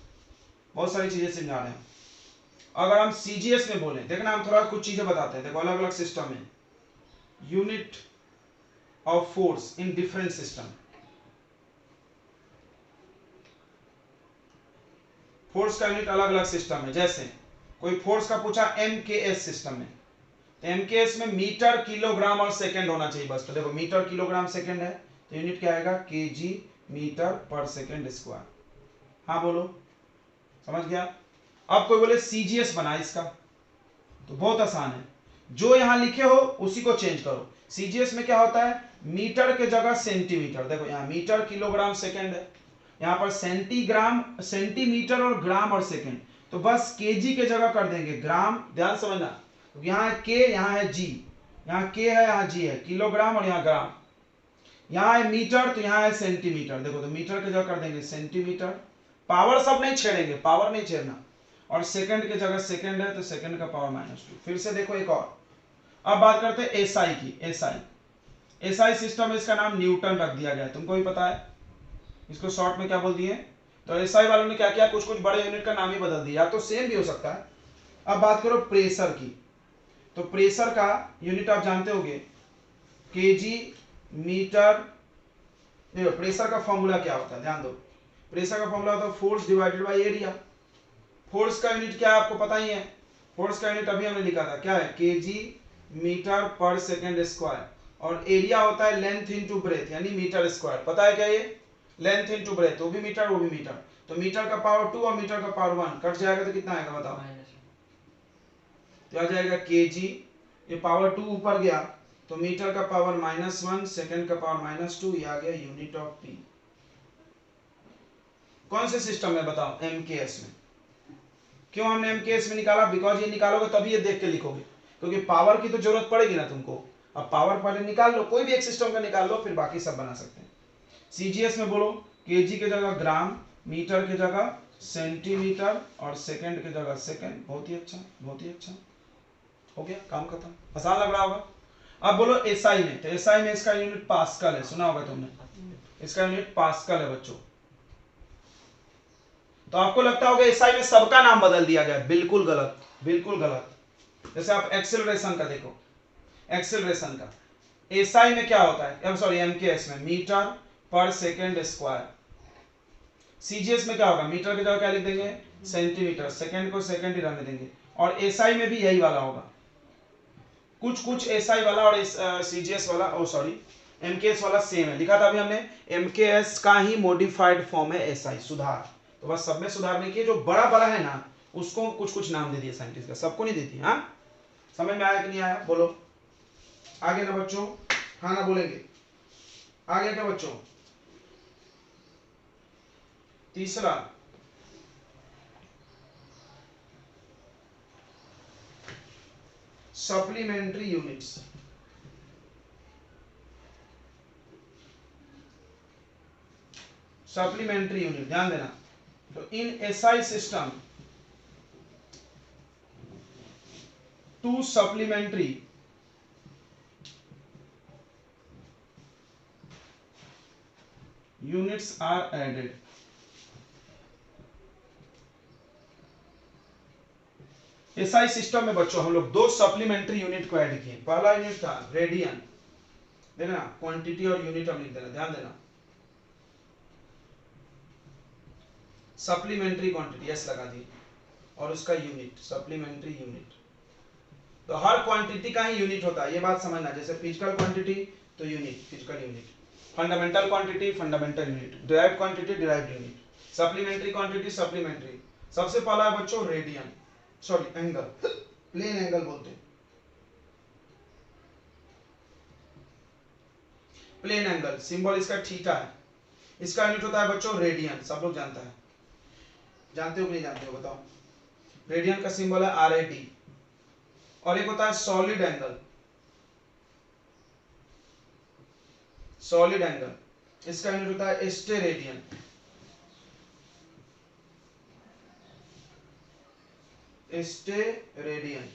बहुत सारी चीजें समझा रहे हैं। अगर हम सीजीएस में बोले, देखना हम थोड़ा कुछ चीजें बताते हैं, देखो अलग अलग सिस्टम है, unit of force in different system, force का यूनिट अलग अलग सिस्टम है। जैसे कोई फोर्स का पूछा एमकेएस सिस्टम में, तो एमकेएस में मीटर किलोग्राम और सेकंड होना चाहिए बस, तो देखो मीटर किलोग्राम सेकंड है, तो यूनिट क्या आएगा, केजी मीटर पर सेकंड स्क्वायर। हाँ बोलो, समझ गया। अब कोई बोले सीजीएस बना इसका, तो बहुत आसान है, जो यहां लिखे हो उसी को चेंज करो। सीजीएस में क्या होता है, मीटर के जगह सेंटीमीटर, देखो यहाँ मीटर किलोग्राम सेकंड है, यहाँ पर सेंटीग्राम सेंटीमीटर और ग्राम और सेकंड, तो बस केजी के जगह कर देंगे ग्राम, ध्यान समझना, तो यहाँ है के, यहाँ है जी, यहाँ के है यहाँ जी है, किलोग्राम और यहाँ ग्राम, यहाँ है मीटर तो यहाँ है सेंटीमीटर, देखो तो मीटर के जगह कर देंगे सेंटीमीटर, पावर सब नहीं छेड़ेंगे, पावर नहीं छेड़ना, और सेकंड के जगह सेकंड है तो सेकंड का पावर -2। फिर से देखो एक और, अब बात करते हैं एसआई की। एसआई सिस्टम, इसका नाम न्यूटन रख दिया गया है, तुमको भी पता है, इसको शॉर्ट में क्या बोल दिए, तो एसआई वालों ने क्या किया, कुछ कुछ बड़े यूनिट का नाम ही बदल दिया, तो सेम भी हो सकता है। अब बात करो प्रेशर की, तो प्रेशर का यूनिट आप जानते होगे केजी मीटर। देखो प्रेशर का फॉर्मूला क्या होता है, ध्यान दो, प्रेशर का फॉर्मूला होता है force divided by area. Force का यूनिट क्या है आपको पता ही है, फोर्स का यूनिट अभी हमने लिखा था, क्या है, केजी मीटर पर सेकंड स्क्वायर, और एरिया होता है लेंथ इनटू ब्रेथ यानी मीटर स्क्वायर, पता है क्या ये, लेंथ इनटू ब्रेथ, वो भी मीटर वो भी मीटर, तो मीटर का पावर 2 और मीटर का पावर 1 कट जाएगा तो कितना आएगा बताओ, तो आ जाएगा केजी, ये पावर 2 ऊपर गया तो मीटर का पावर -1, सेकंड का पावर -2, ये आ गया यूनिट ऑफ पी। कौन से सिस्टम में बताओ, एमकेएस में। क्यों हमने एमकेएस में निकाला, बिकॉज ये निकालोगे तभी ये देख के लिखोगे, क्योंकि पावर की तो जरूरत पड़ेगी ना तुमको, अब पावर पहले निकाल लो, कोई भी एक सिस्टम का निकाल लो, फिर बाकी सब बना सकते हैं। सीजीएस में बोलो केजी के जगह ग्राम, मीटर के जगह सेंटीमीटर, और सेकंड के जगह सेकंड, बहुत ही अच्छा, बहुत ही अच्छा, हो गया काम खत्म, आसान लग रहा होगा। अब बोलो एसआई में, तो एसआई में इसका यूनिट पास्कल है, सुना होगा तुमने, इसका यूनिट पास्कल है बच्चों। तो आपको लगता होगा एसआई में सबका नाम बदल दिया गया, बिल्कुल गलत, बिल्कुल गलत। जैसे आप एक्सेलरेशन का देखो, एक्सेलरेशन का एसआई में क्या होता है, सॉरी एमकेएस में मीटर पर सेकंड स्क्वायर, सीजीएस में क्या होगा, मीटर की जगह क्या लिख देंगे, सेंटीमीटर, सेकंड को सेकंड ही रहने देंगे, और एसआई में भी यही वाला होगा, कुछ कुछ एसआई वाला और सीजीएस वाला, ओ सॉरी एमकेएस वाला सेम है, लिखा था अभी हमने, एमकेएस का ही मॉडिफाइड फॉर्म है एसआई, सुधार, तो बस सब में सुधार नहीं किए, जो बड़ा बड़ा है ना उसको कुछ कुछ नाम दे दिया साइंटिस्ट का, सबको नहीं देती। हाँ समझ में आया कि नहीं आया, बोलो आगे ना बच्चों, हाँ ना बोलेंगे, आगे क्या बच्चों, तीसरा सप्लीमेंट्री यूनिट्स, सप्लीमेंट्री यूनिट, ध्यान देना, तो in SI system two units are added. SI system में बच्चों हम लोग दो सप्लीमेंट्री यूनिट को ऐड किए। पहला यूनिट था रेडियन, देखना क्वांटिटी और यूनिट हम लिख देना, ध्यान देना, सप्लीमेंट्री क्वांटिटी एस लगा दी, और उसका यूनिट सप्लीमेंट्री यूनिट। तो हर क्वांटिटी का ही यूनिट होता है, ये बात समझना। जैसे फिजिकल क्वांटिटी तो unit physical unit, fundamental quantity fundamental unit, derived quantity derived unit, supplementary quantity supplementary. सबसे पहला है बच्चों radian, sorry angle, plane angle बोलते हैं, प्लेन एंगल, सिंबल इसका थीटा है। इसका यूनिट होता है बच्चों रेडियन, सब लोग जानता है, जानते हो कि नहीं जानते हो बताओ। रेडियन का सिंबल है RAD। और एक होता है सॉलिड एंगल, सॉलिड एंगल, इसका यूनिट होता है स्टेरेडियन, स्टेरेडियन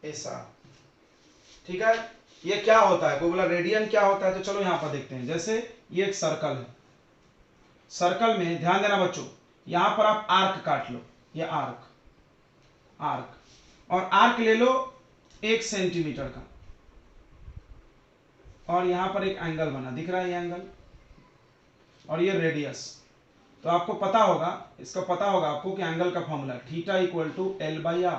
ऐसा, ठीक है। ये क्या होता है, कोई बोला रेडियन क्या होता है, तो चलो यहां पर देखते हैं। जैसे ये एक सर्कल है, सर्कल में ध्यान देना बच्चों, यहां पर आप आर्क काट लो, ये आर्क, आर्क, और आर्क ले लो 1 सेंटीमीटर का, और यहां पर एक एंगल बना, दिख रहा है ये एंगल, और ये रेडियस। तो आपको पता होगा, इसका पता होगा आपको कि एंगल का formula theta equal to L/R।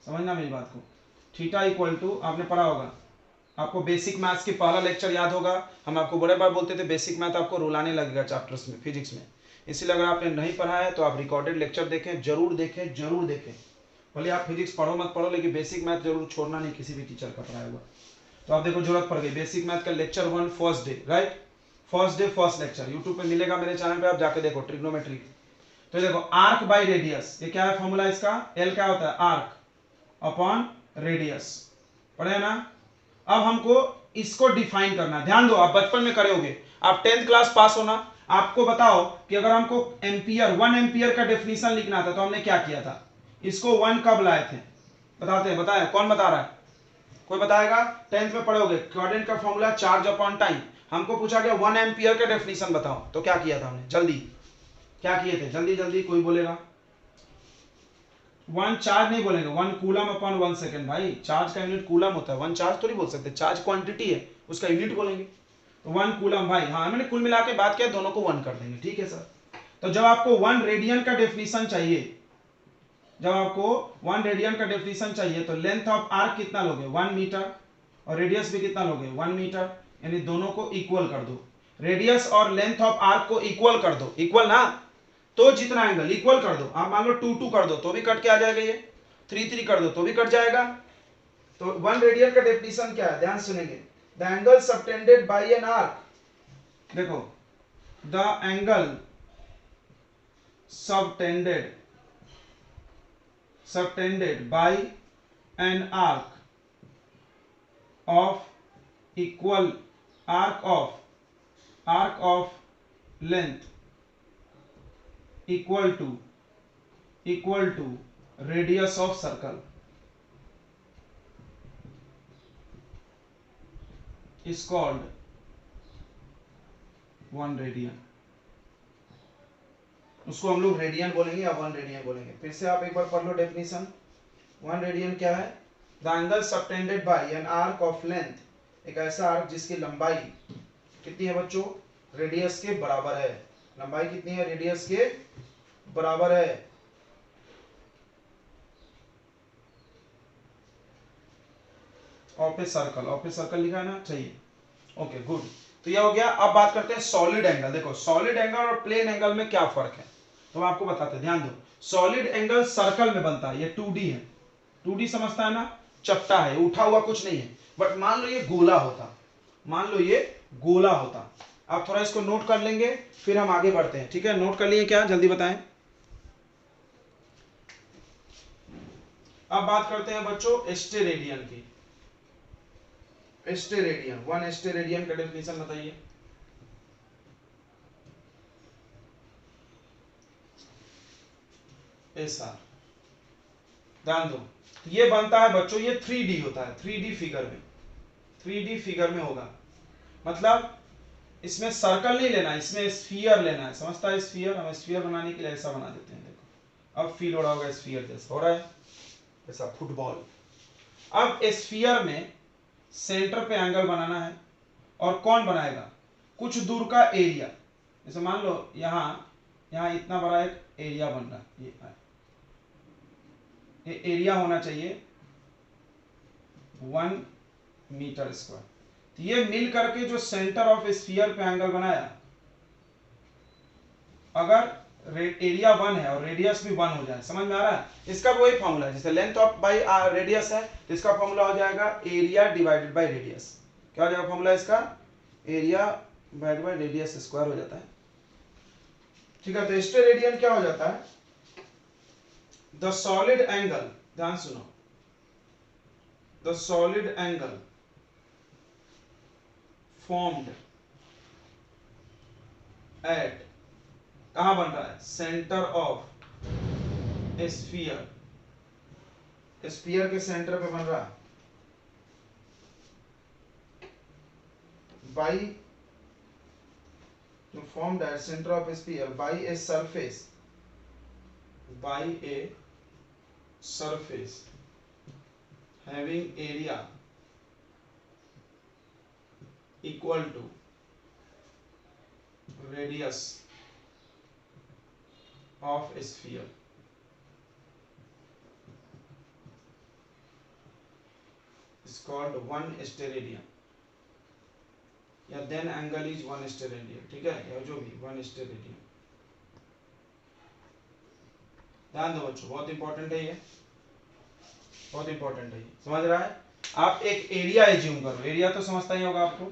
समझना मेरी बात को, थीटा इक्वल टू, आपने पढ़ा होगा, आपको बेसिक मैथ्स की पहला लेक्चर याद होगा, हम आपको बड़े बार बोलते थे बेसिक मैथ आपको रुलाने लगेगा चैप्टर्स में, फिजिक्स में। इसलिए अगर आपने नहीं पढ़ा है तो आप रिकॉर्डेड लेक्चर देखें, जरूर देखें, जरूर देखें। भले आप फिजिक्स पढ़ो मत पढ़ो, लेकिन बेसिक मैथ जरूर छोड़ना नहीं किसी भी टीचर का पढ़ाया हुआ। तो आप देखो जरूरत पड़ गई, बेसिक मैथ का lecture 1 first day, right, first day first lecture YouTube पे मिलेगा मेरे चैनल पे, आप जाके देखो ट्रिग्नोमेट्री। तो देखो आर्क बाई रेडियस, ये क्या है फॉर्मूला इसका, एल क्या होता है आर्क अपॉन रेडियस, पढ़े ना। अब हमको इसको डिफाइन करना, ध्यान दो, आप बचपन में करोगे, आप 10th क्लास पास होना, आपको बताओ कि अगर हमको एम्पियर 1 एम्पियर का डेफिनेशन लिखना था तो हमने क्या किया था, इसको 1 कब लाए थे, बताते हैं, बताए कौन बता रहा है, कोई बताएगा। 10th में पढ़ोगे, कोऑर्डिनेट का फॉर्मूला चार्ज अपॉन टाइम। हमको पूछा गया 1 एम्पियर का डेफिनेशन बताओ, तो क्या किया था हमने, जल्दी क्या किए थे, जल्दी जल्दी कोई बोलेगा। 1 चार्ज नहीं बोलेंगे, 1 कूलम अपॉन 1 सेकेंड, भाई चार्ज का यूनिट कूलम होता है, 1 चार्ज तो नहीं बोल सकते, चार्ज क्वांटिटी है, उसका यूनिट बोलेंगे। तो 1 कूलम भाई, हाँ मैंने कुल मिला के बात किया, दोनों को 1 कर देंगे, ठीक है सर। तो जब आपको 1 रेडियन का डेफिनेशन चाहिए, जब आपको 1 रेडियन का डेफिनेशन चाहिए, तो लेंथ ऑफ आर्क कितना लोगे 1 मीटर, और रेडियस भी कितना लोगे 1 मीटर, यानी दोनों को इक्वल कर दो, रेडियस और लेंथ ऑफ आर्क को इक्वल कर दो, इक्वल ना, तो जितना एंगल इक्वल कर दो, आप मान लो 2 2 कर दो तो भी कट के आ जाएगा, ये 3 3 कर दो तो भी कट जाएगा। तो 1 रेडियन का डेफिनेशन क्या है, ध्यान सुनेंगे, the angle subtended by an arc, देखो the angle subtended by an arc of equal arc of length equal to radius of circle is called 1 radian. उसको हम लोग रेडियन बोलेंगे या 1 रेडियन बोलेंगे। फिर से आप एक बार पढ़ लो डेफिनेशन, 1 रेडियन क्या है, the angle subtended by an arc of length, एक ऐसा आर्क जिसकी लंबाई कितनी है बच्चों, रेडियस के बराबर है, लंबाई कितनी है, रेडियस के बराबर है। ऑफ ए सर्कल लिखा है ना, चाहिए, ओके गुड। तो ये हो गया। अब बात करते हैं सॉलिड एंगल। देखो सॉलिड एंगल और प्लेन एंगल में क्या फर्क है, तो मैं आपको बताते हैं, ध्यान दो। सॉलिड एंगल सर्कल में बनता है, ये 2D है, 2D समझता है ना, चपटा है, उठा हुआ कुछ नहीं है। बट मान लो ये गोला होता, मान लो ये गोला होता, आप थोड़ा इसको नोट कर लेंगे फिर हम आगे बढ़ते हैं, ठीक है। नोट कर लिए क्या, जल्दी बताएं। अब बात करते हैं बच्चों स्टेरेडियन की। स्टेरेडियन, 1 स्टेरेडियन का डेफिनेशन बताइए। ऐसा, ध्यान दो, ये बनता है बच्चों, ये 3D होता है, 3D फिगर में, 3D फिगर में होगा। मतलब इसमें सर्कल नहीं लेना, इसमें स्फीयर लेना है, समझता है? स्फीयर, हम स्फीयर बनाने के लिए ऐसा बना देते हैं, देखो अब फील हो रहा होगा स्फीयर जैसा हो रहा है, ऐसा फुटबॉल। अब स्फीयर में सेंटर पे एंगल बनाना है, और कौन बनाएगा? कुछ दूर का एरिया, जैसे मान लो यहाँ इतना बड़ा एक एरिया बन रहा है, ये एरिया होना चाहिए 1 मीटर स्क्वायर। तो ये मिल करके जो सेंटर ऑफ स्फीयर पे एंगल बनाया, अगर एरिया 1 है और रेडियस भी 1 हो जाए, समझ में आ रहा है? इसका भी वही फॉर्मूला है, जैसे लेंथ ऑफ बाई रेडियस है, तो इसका फॉर्मूला हो जाएगा एरिया डिवाइडेड बाई रेडियस। क्या हो जाएगा फॉर्मूला इसका? Area divided by radius square हो जाता है, ठीक है? तो स्टेरेडियन क्या हो जाता है? द सॉलिड एंगल, ध्यान सुनो, the solid angle formed at, कहां बन रहा है? सेंटर ऑफ स्फीयर, स्फीयर के सेंटर पे बन रहा है, by, formed at center of sphere by a surface having area equal to radius of sphere is called 1 steradian, या देन एंगल इज 1 स्टेरेडियन, ठीक है? या जो भी 1 स्टेरेडियन। ध्यान दो बच्चों, बहुत इंपॉर्टेंट है ये, बहुत इंपॉर्टेंट है ये, समझ रहा है? आप एक एरिया एज्यूम करो, एरिया तो समझता ही होगा आपको,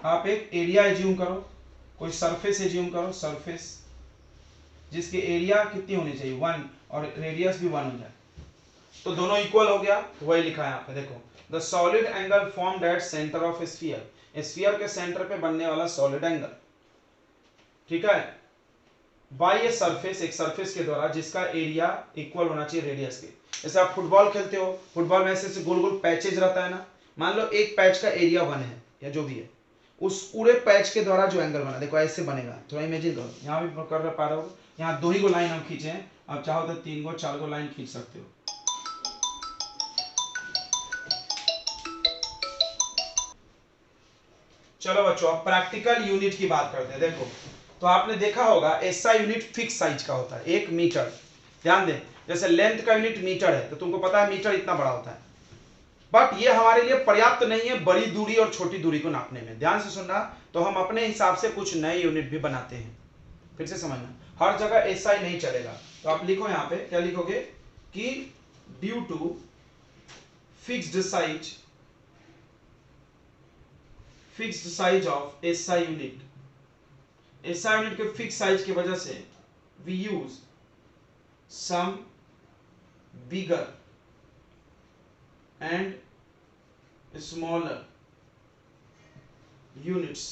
आप एक एरिया एज्यूम करो, कोई सरफेस एज्यूम करो, सरफेस जिसकी एरिया कितनी होनी चाहिए? 1, और रेडियस भी 1 हो जाए, तो दोनों इक्वल हो गया, वही लिखा है यहाँ पे, देखो the solid angle formed at centre of sphere, sphere के सेंटर पे बनने वाला सॉलिड एंगल, ठीक है? बाय ए सरफेस, एक सरफेस के द्वारा जिसका एरिया इक्वल होना चाहिए रेडियस के। जैसे आप फुटबॉल खेलते हो, फुटबॉल में ऐसे गोल गोल पैचेज रहता है ना, मान लो एक पैच का एरिया 1 है या जो भी है, उस पूरे पैच के द्वारा जो एंगल बना, देखो ऐसे बनेगा, थोड़ा इमेजिन करो, यहाँ भी कर पा रहे हो, यहाँ 2 ही को लाइन हम खींचे हैं, आप चाहो तो 3 को 4 को लाइन खींच सकते हो। चलो बच्चों, अब प्रैक्टिकल यूनिट की बात करते हैं। देखो, तो आपने देखा होगा एसआई यूनिट फिक्स साइज का होता है, 1 मीटर। ध्यान दें, जैसे लेंथ का यूनिट मीटर है, तो तुमको पता है मीटर इतना बड़ा होता है, बट ये हमारे लिए पर्याप्त नहीं है बड़ी दूरी और छोटी दूरी को नापने में। ध्यान से सुनना, तो हम अपने हिसाब से कुछ नए यूनिट भी बनाते हैं, फिर से समझना, हर जगह एसआई नहीं चलेगा। तो आप लिखो यहाँ पे, क्या लिखोगे कि due to fixed size of SI unit, SI unit के फिक्स साइज की वजह से we use some bigger and smaller units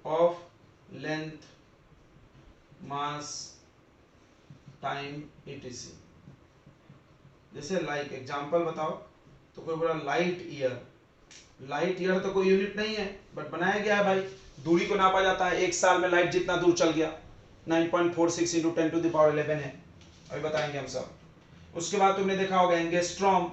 of length, mass, time, etc। जैसे लाइक एग्जांपल बताओ, तो कोई बोला लाइट ईयर, लाइट ईयर तो कोई यूनिट नहीं है, बट बनाया गया है भाई, दूरी को नापा जाता है, 1 साल में लाइट जितना दूर चल गया, 9.46 × 10⁻11 है, अभी बताएंगे हम सब। उसके बाद तुमने देखा होगा एंगस्ट्रॉम,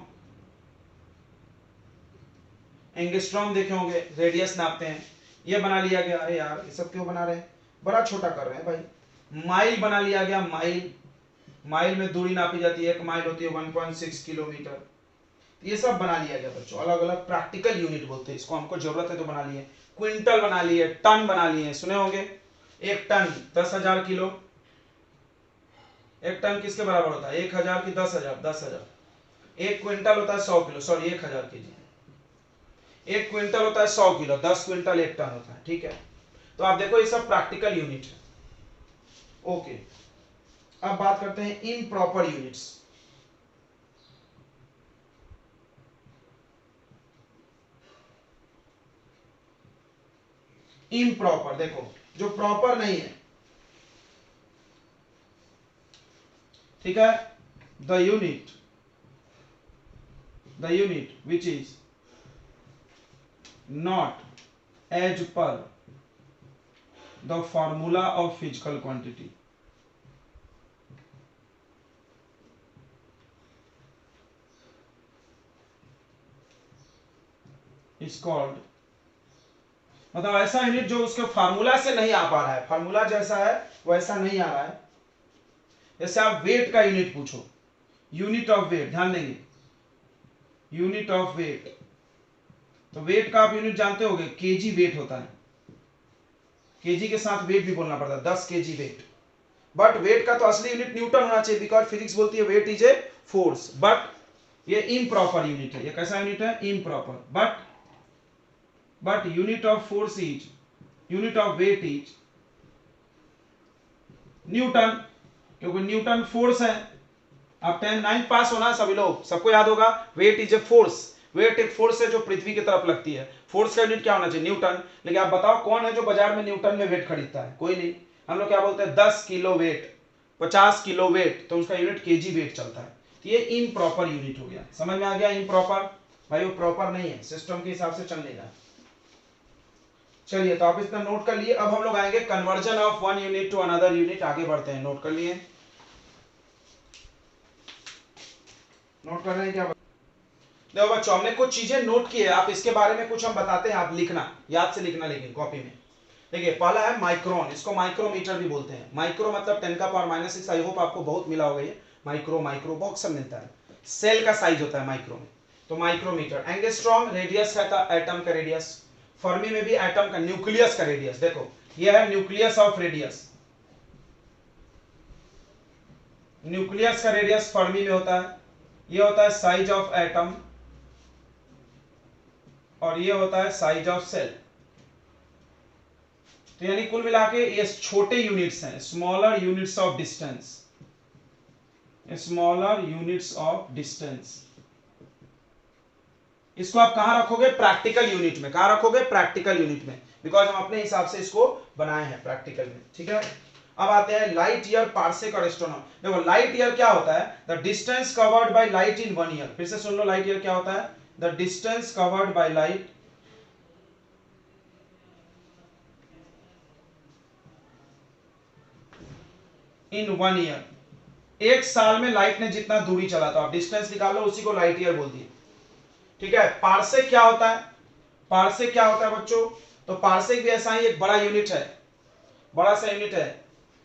एंगस्ट्रॉम देखे होंगे, रेडियस नापते हैं, ये बना लिया गया। अरे यार ये सब क्यों बना रहे हैं, बड़ा छोटा कर रहे हैं भाई। माइल बना लिया गया, माइल, माइल में दूरी नापी जाती है, 1 माइल होती है 1.6 किलोमीटर। ये सब बना लिया गया बच्चों, अलग अलग प्रैक्टिकल यूनिट बोलते हैं इसको, हमको जरूरत है तो बना लिए। क्विंटल बना लिए, टन बना लिए, सुने होंगे, 1 टन 10,000 किलो, 1 टन किसके बराबर होता है? 1,000 की 10,000, 10,000। 1 क्विंटल होता है 100 किलो, सॉरी 1,000 केजी, 1 क्विंटल होता है 100 किलो, 10 क्विंटल 1 टन होता है, ठीक है? तो आप देखो ये सब प्रैक्टिकल यूनिट है। ओके, अब बात करते हैं इम्प्रॉपर यूनिट्स। इम्प्रॉपर, देखो जो प्रॉपर नहीं है, ठीक है? The unit which is not as per the formula of physical quantity is called, मतलब ऐसा यूनिट जो उसके फार्मूला से नहीं आ पा रहा है, फार्मूला जैसा है वैसा नहीं आ रहा है। जैसे आप वेट का यूनिट पूछो, यूनिट ऑफ वेट, ध्यान देंगे यूनिट ऑफ वेट, तो वेट का आप यूनिट जानते होंगे, केजी वेट होता है, केजी के साथ वेट भी बोलना पड़ता है, 10 केजी वेट। बट वेट का तो असली यूनिट न्यूटन होना चाहिए, बिकॉज फिजिक्स बोलती है वेट इज ए फोर्स। बट ये इम्प्रॉपर यूनिट है, ये कैसा यूनिट है, improper. But unit of force is, unit of weight is newton, क्योंकि न्यूटन फोर्स है। आप 10 9 पास होना सभी लोग, सबको याद होगा, weight is a force, weight एक फोर्स है जो पृथ्वी की तरफ लगती है। फोर्स का यूनिट क्या होना चाहिए, न्यूटन। लेकिन आप बताओ कौन है जो बाजार में न्यूटन में वेट खरीदता है, कोई नहीं। हम लोग क्या बोलते हैं, 10 किलो वेट, 50 किलो वेट, तो उसका यूनिट केजी वेट चलता है। तो ये इम्प्रॉपर यूनिट हो गया, समझ में आ गया, इम्प्रॉपर। भाई वो प्रॉपर नहीं है, सिस्टम के हिसाब से चल नहीं रहा। चलिए, तो आप इतना नोट कर लिए। अब हम लोग आएंगे conversion of one unit to another unit, आगे बढ़ते हैं। नोट कर लिए, नोट कर रहे हैं क्या? देखो बच्चों, हमने कुछ चीजें नोट की है, आप इसके बारे में कुछ हम बताते हैं, आप लिखना, याद से लिखना, लेकिन कॉपी में। देखिए, पहला है माइक्रोन, इसको माइक्रोमीटर भी बोलते हैं। माइक्रो मतलब 10 का पावर -6, आई होप आपको बहुत मिला होगा ये माइक्रो बहुत सब मिलता है। सेल का साइज होता है माइक्रो में, तो माइक्रोमीटर। एंगस्ट्रॉम रेडियस है का एटम का रेडियस, फर्मी में भी एटम का, न्यूक्लियस का रेडियस। देखो ये है न्यूक्लियस ऑफ रेडियस, न्यूक्लियस का रेडियस फर्मी में होता है। ये होता है साइज ऑफ एटम, और ये होता है साइज ऑफ सेल। तो यानी कुल मिला के ये छोटे यूनिट्स हैं, smaller units of distance, smaller units of distance. इसको आप कहां रखोगे, प्रैक्टिकल यूनिट में। कहां रखोगे, प्रैक्टिकल यूनिट में, बिकॉज हम अपने हिसाब से इसको बनाए हैं प्रैक्टिकल में, ठीक है। अब आते हैं लाइट ईयर, पार्सेक और एस्ट्रोनॉम। देखो लाइट ईयर क्या होता है, the distance covered by light in 1 year. फिर से सुन लो, लाइट ईयर क्या होता है, the distance covered by light in 1 year. एक साल में लाइट ने जितना दूरी चला, तो आप डिस्टेंस निकाल लो, उसी को लाइट ईयर बोल दिए, ठीक है। पार्सेक क्या होता है, पार्सेक क्या होता है बच्चों, तो पार्सेक भी ऐसा ही एक बड़ा यूनिट है, बड़ा सा यूनिट है,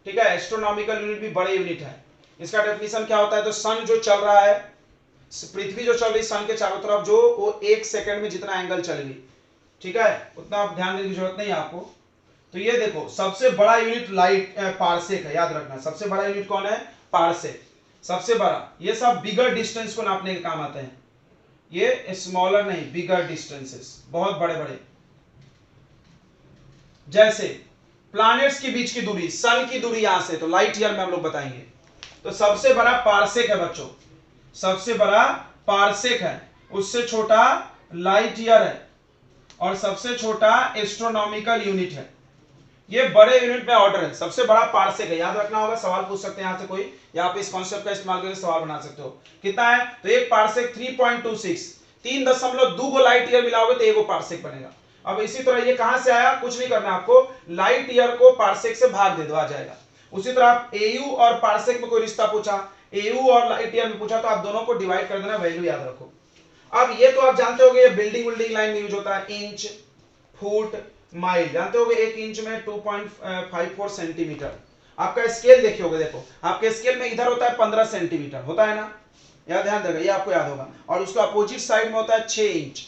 ठीक है। एस्ट्रोनॉमिकल यूनिट भी बड़े यूनिट है। इसका डेफिनेशन क्या होता है, तो सन जो चल रहा है, पृथ्वी जो चल रही सन के चारों तरफ, जो वो 1 सेकंड में जितना एंगल चलेगी, ठीक है, उतना आप ध्यान देने की जरूरत नहीं है आपको। तो ये देखो, सबसे बड़ा यूनिट लाइट पार्सेक है, याद रखना। सबसे बड़ा यूनिट कौन है, पार्सेक, सबसे बड़ा। ये सब बिगर डिस्टेंस को नापने के काम आते हैं, ये स्मॉलर नहीं, बिगर डिस्टेंसेस, बहुत बड़े बड़े। जैसे प्लैनेट्स के बीच की दूरी, सन की दूरी यहां से, तो लाइट ईयर में हम लोग बताएंगे। तो सबसे बड़ा पार्सेक है बच्चों, सबसे बड़ा पार्सेक है, उससे छोटा लाइट ईयर है, और सबसे छोटा एस्ट्रोनॉमिकल यूनिट है। ये बड़े यूनिट में ऑर्डर है, सबसे बड़ा पार्सेक है, याद रखना होगा। सवाल पूछ सकते हैं यहां से कोई, या आप इस कॉन्सेप्ट का इस्तेमाल करके सवाल बना सकते हो। कितना है, तो एक पार्सेक 3.26, 3.2 को लाइट ईयर मिलाओगे तो एक पार्सेक बनेगा। अब इसी तरह ये कहां से आया, कुछ नहीं करना आपको, लाइट ईयर को पार्सेक से भाग दे दो, आ जाएगा। उसी तरह आप एयू और पार्सेक में कोई रिश्ता पूछा, एयू और लाइट ईयर में पूछा, तो आप दोनों को डिवाइड कर देना, वैल्यू याद रखो। अब ये तो आप जानते होगे, ये बिल्डिंग लाइन में यूज होता है, इंच, फुट, माइल, जानते होगे। 1 इंच में 2.54 सेंटीमीटर। आपका स्केल देखिए होगा, देखो आपके स्केल में इधर होता है 15 सेंटीमीटर, होता है ना, याद ध्यान देगा, ये आपको याद होगा। और उसका अपोजिट साइड में होता है 6 इंच।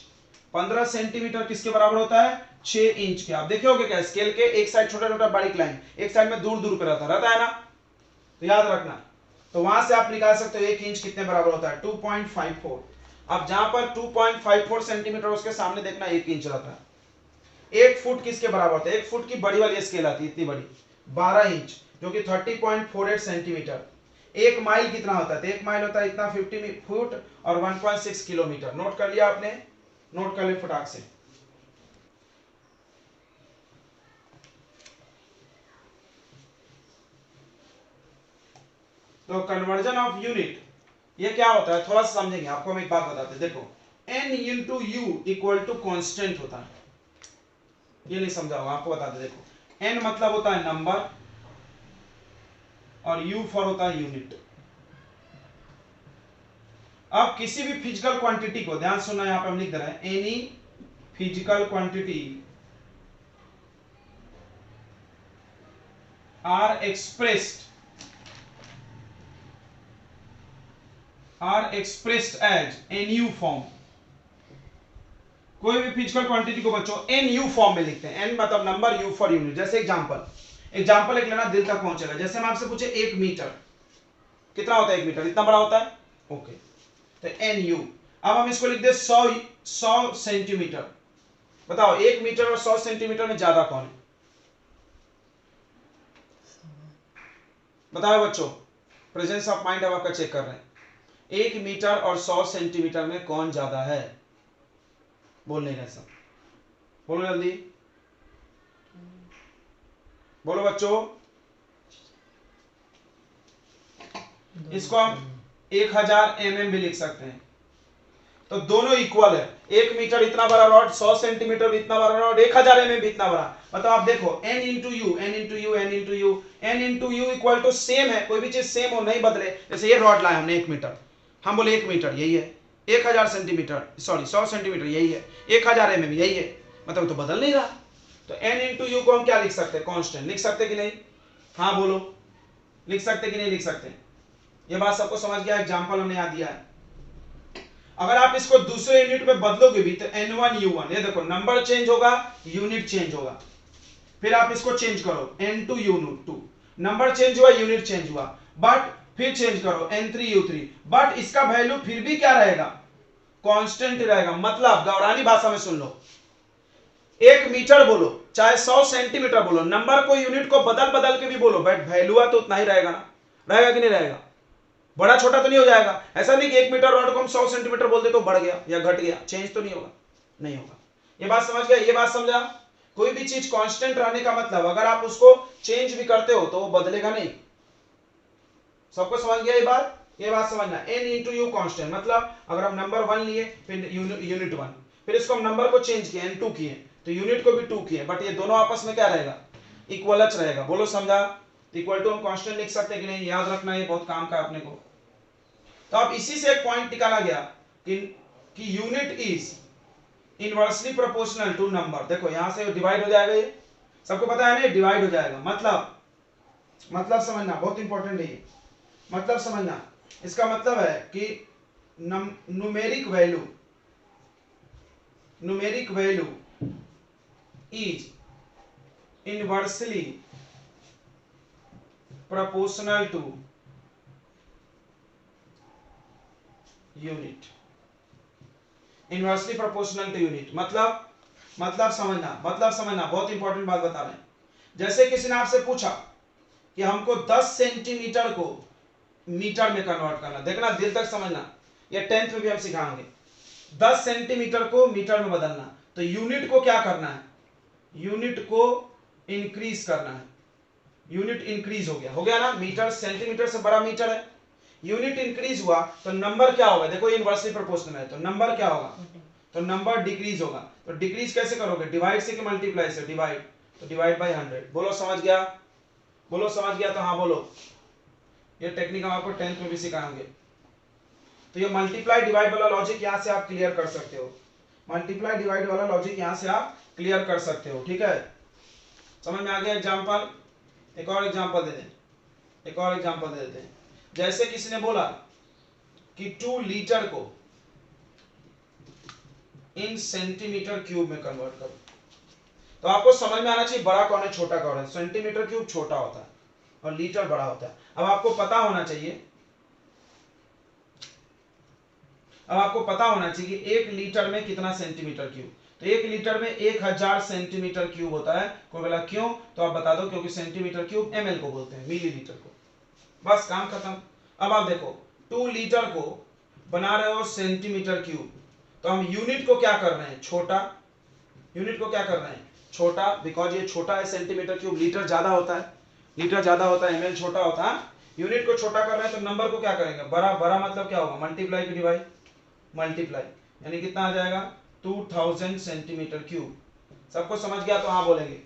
15 सेंटीमीटर किसके बराबर होता है, 6 इंच के। आप देखे होगे क्या, स्केल के एक साइड छोटा छोटा बारीक लाइन, एक साइड में दूर दूर पे रहता है ना, तो याद रखना। तो वहां से आप निकाल सकते हो 1 इंच कितने बराबर होता है, 2.54। अब जहां पर 2.54 सेंटीमीटर, उसके सामने देखना 1 इंच रहता है। 1 फुट किसके बराबर होता है, 1 फुट की बड़ी वाली स्केल आती है, इतनी बड़ी, 12 इंच, जो कि 30.48 सेंटीमीटर। 1 माइल कितना होता है, तो 1 माइल होता है इतना, 50 फुट और 1.6 किलोमीटर। नोट कर लिया आपने, नोट कर ले फटाक से। तो कन्वर्जन ऑफ यूनिट ये क्या होता है, थोड़ा सा समझेंगे, आपको हम एक बात बताते हैं। देखो n into U equal to constant होता है, ये नहीं समझा होगा, आपको बता दे। देखो एन मतलब होता है नंबर और यू फॉर होता है यूनिट। अब किसी भी फिजिकल क्वांटिटी को, ध्यान सुनना, यहां पे हम लिख दे रहे हैं any physical quantity are expressed as nu form. कोई भी फिजिकल क्वांटिटी को बच्चों एनयू फॉर्म में लिखते हैं। एन मतलब नंबर, यू फॉर यूनिट। जैसे एग्जांपल एक लेना, दिल तक पहुंचेगा। जैसे हम आपसे पूछे 1 मीटर कितना होता है, 1 मीटर इतना बड़ा होता है, ओके, तो एन यू। अब हम इसको लिख दे 100 सेंटीमीटर। बताओ 1 मीटर और 100 सेंटीमीटर में ज्यादा कौन है? बताओ बच्चों, प्रेजेंस ऑफ माइंड अब आपका चेक कर रहे हैं। 1 मीटर और 100 सेंटीमीटर में कौन ज्यादा है? बोलने का सब, बोलो जल्दी बोलो बच्चों। इसको हम 1000 mm भी लिख सकते हैं, तो दोनों इक्वल है। 1 मीटर इतना बड़ा रॉड, 100 सेंटीमीटर भी इतना बड़ा रॉड, 1000 mm भी इतना बड़ा। मतलब आप देखो n into U, n into U, n into U, n into U equal to same है। कोई भी चीज सेम हो, नहीं बदले। जैसे ये रॉड लाए हमने 1 मीटर, हम बोले 1 मीटर यही है, 1000 सेंटीमीटर सॉरी 100 सेंटीमीटर यही है, 1000 mm यही है, मतलब तो बदल नहीं रहा। तो n इंटू यू को हम क्या लिख सकते हैं? कांस्टेंट लिख सकते कि नहीं? हाँ बोलो, लिख सकते कि नहीं लिख सकते? ये बात सबको समझ गया? एग्जांपल हमने यहां दिया है। अगर आप इसको दूसरे यूनिट में बदलोगे भी तो n1 u1, ये देखो नंबर चेंज होगा, यूनिट चेंज होगा। फिर आप इसको चेंज करो n2 u2, नंबर चेंज हुआ, यूनिट चेंज हुआ, बट फिर चेंज करो n3 u3, बट इसका वैल्यू फिर भी क्या रहेगा? कांस्टेंट रहेगा। मतलब गौरानी भाषा में सुन लो, 1 मीटर बोलो चाहे 100 सेंटीमीटर बोलो, नंबर को यूनिट को बदल बदल के भी बोलो, बट वैल्यू तो उतना ही रहेगा ना। रहेगा कि नहीं रहेगा? बड़ा छोटा तो नहीं हो जाएगा। ऐसा नहीं कि 1 मीटर रॉड को हम 100 सेंटीमीटर बोलते तो बढ़ गया या घट गया, चेंज तो नहीं होगा, नहीं होगा। ये बात समझ गया? ये बात समझा? कोई भी चीज कांस्टेंट रहने का मतलब अगर आप उसको चेंज भी करते हो तो वो बदलेगा नहीं। सबको समझ गया ये बात? ये बात समझना, n इंटू यू कांस्टेंट, मतलब अगर हम नंबर 1 लिए फिर यूनिट 1, फिर इसको हम नंबर को चेंज किए n2 किए तो यूनिट को भी 2 किए, बट ये दोनों आपस में क्या रहेगा? इक्वलच रहेगा। बोलो समझा? इक्वल टू हम कांस्टेंट लिख सकते हैं कि नहीं? याद रखना, ये बहुत काम का अपने को। तो अब इसी से एक पॉइंट निकाला गया कि unit is inversely proportional to number. देखो यहां से डिवाइड हो जाएगा, ये सबको पता है ना, डिवाइड हो जाएगा। मतलब समझना, बहुत इंपॉर्टेंट है ये, मतलब समझना। इसका मतलब है कि numeric value is inversely proportional to unit. Inversely proportional to unit मतलब समझना, बहुत इंपॉर्टेंट बात बता रहे हैं। जैसे किसी ने आपसे पूछा कि हमको 10 सेंटीमीटर को मीटर में कन्वर्ट करना, देखना दिल तक समझना, ये 10th में भी हम सिखाएंगे। 10 सेंटीमीटर को मीटर में बदलना, तो यूनिट को क्या करना है? यूनिट को इंक्रीज करना है। यूनिट इंक्रीज हो गया ना, मीटर सेंटीमीटर से बड़ा मीटर है, यूनिट इंक्रीज हुआ तो नंबर क्या होगा? देखो इनवर्सली प्रोपोर्शनल है तो नंबर क्या होगा? तो नंबर डिक्रीज होगा। तो डिक्रीज कैसे करोगे? डिवाइड से कि मल्टीप्लाई से? डिवाइड, तो डिवाइड बाय 100। बोलो समझ गया? बोलो समझ गया तो हाँ बोलो। ये टेक्निक हम आपको 10th में भी सिखाएंगे। तो ये मल्टीप्लाई डिवाइड वाला लॉजिक यहां से आप क्लियर कर सकते हो, मल्टीप्लाई डिवाइड वाला लॉजिक यहां से आप क्लियर कर सकते हो। ठीक है, समझ में आ गया? एग्जांपल, एक और एग्जांपल दे देते हैं। जैसे किसी ने बोला कि 2 लीटर को इन सेंटीमीटर क्यूब में कन्वर्ट करो, तो आपको समझ में आना चाहिए बड़ा कौन है छोटा कौन है। सेंटीमीटर क्यूब छोटा होता है और लीटर बड़ा होता है। अब आपको पता होना चाहिए कि 1 लीटर में कितना सेंटीमीटर क्यूब। तो 1 लीटर में 1000 सेंटीमीटर क्यूब होता है। कोई बोला क्यों, तो आप बता दो क्योंकि सेंटीमीटर क्यूब ml को बोलते हैं, मिलीलीटर को। बस काम खत्म। अब आप देखो 2 लीटर को बना रहे हो सेंटीमीटर क्यूब, तो हम यूनिट को क्या कर रहे हैं? छोटा, बिकॉज ये छोटा है सेंटीमीटर क्यूब, लीटर ज्यादा होता है, ml छोटा होता है। यूनिट को छोटा कर रहे हैं तो नंबर को क्या करेंगे? बड़ा मतलब क्या होगा? मल्टीप्लाई की डिवाइड, मल्टीप्लाई, यानी कितना आ जाएगा? 2000 सेंटीमीटर क्यूब। सबको समझ गया तो हाँ बोलेंगे।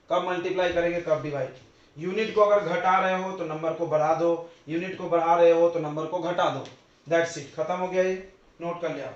कब मल्टीप्लाई करेंगे, कब डिवाइड। यूनिट को अगर घटा रहे हो तो नंबर को बढ़ा दो, यूनिट को बढ़ा रहे हो तो नंबर को घटा दो। दैट्स इट, खत्म हो गया ये, नोट कर लिया।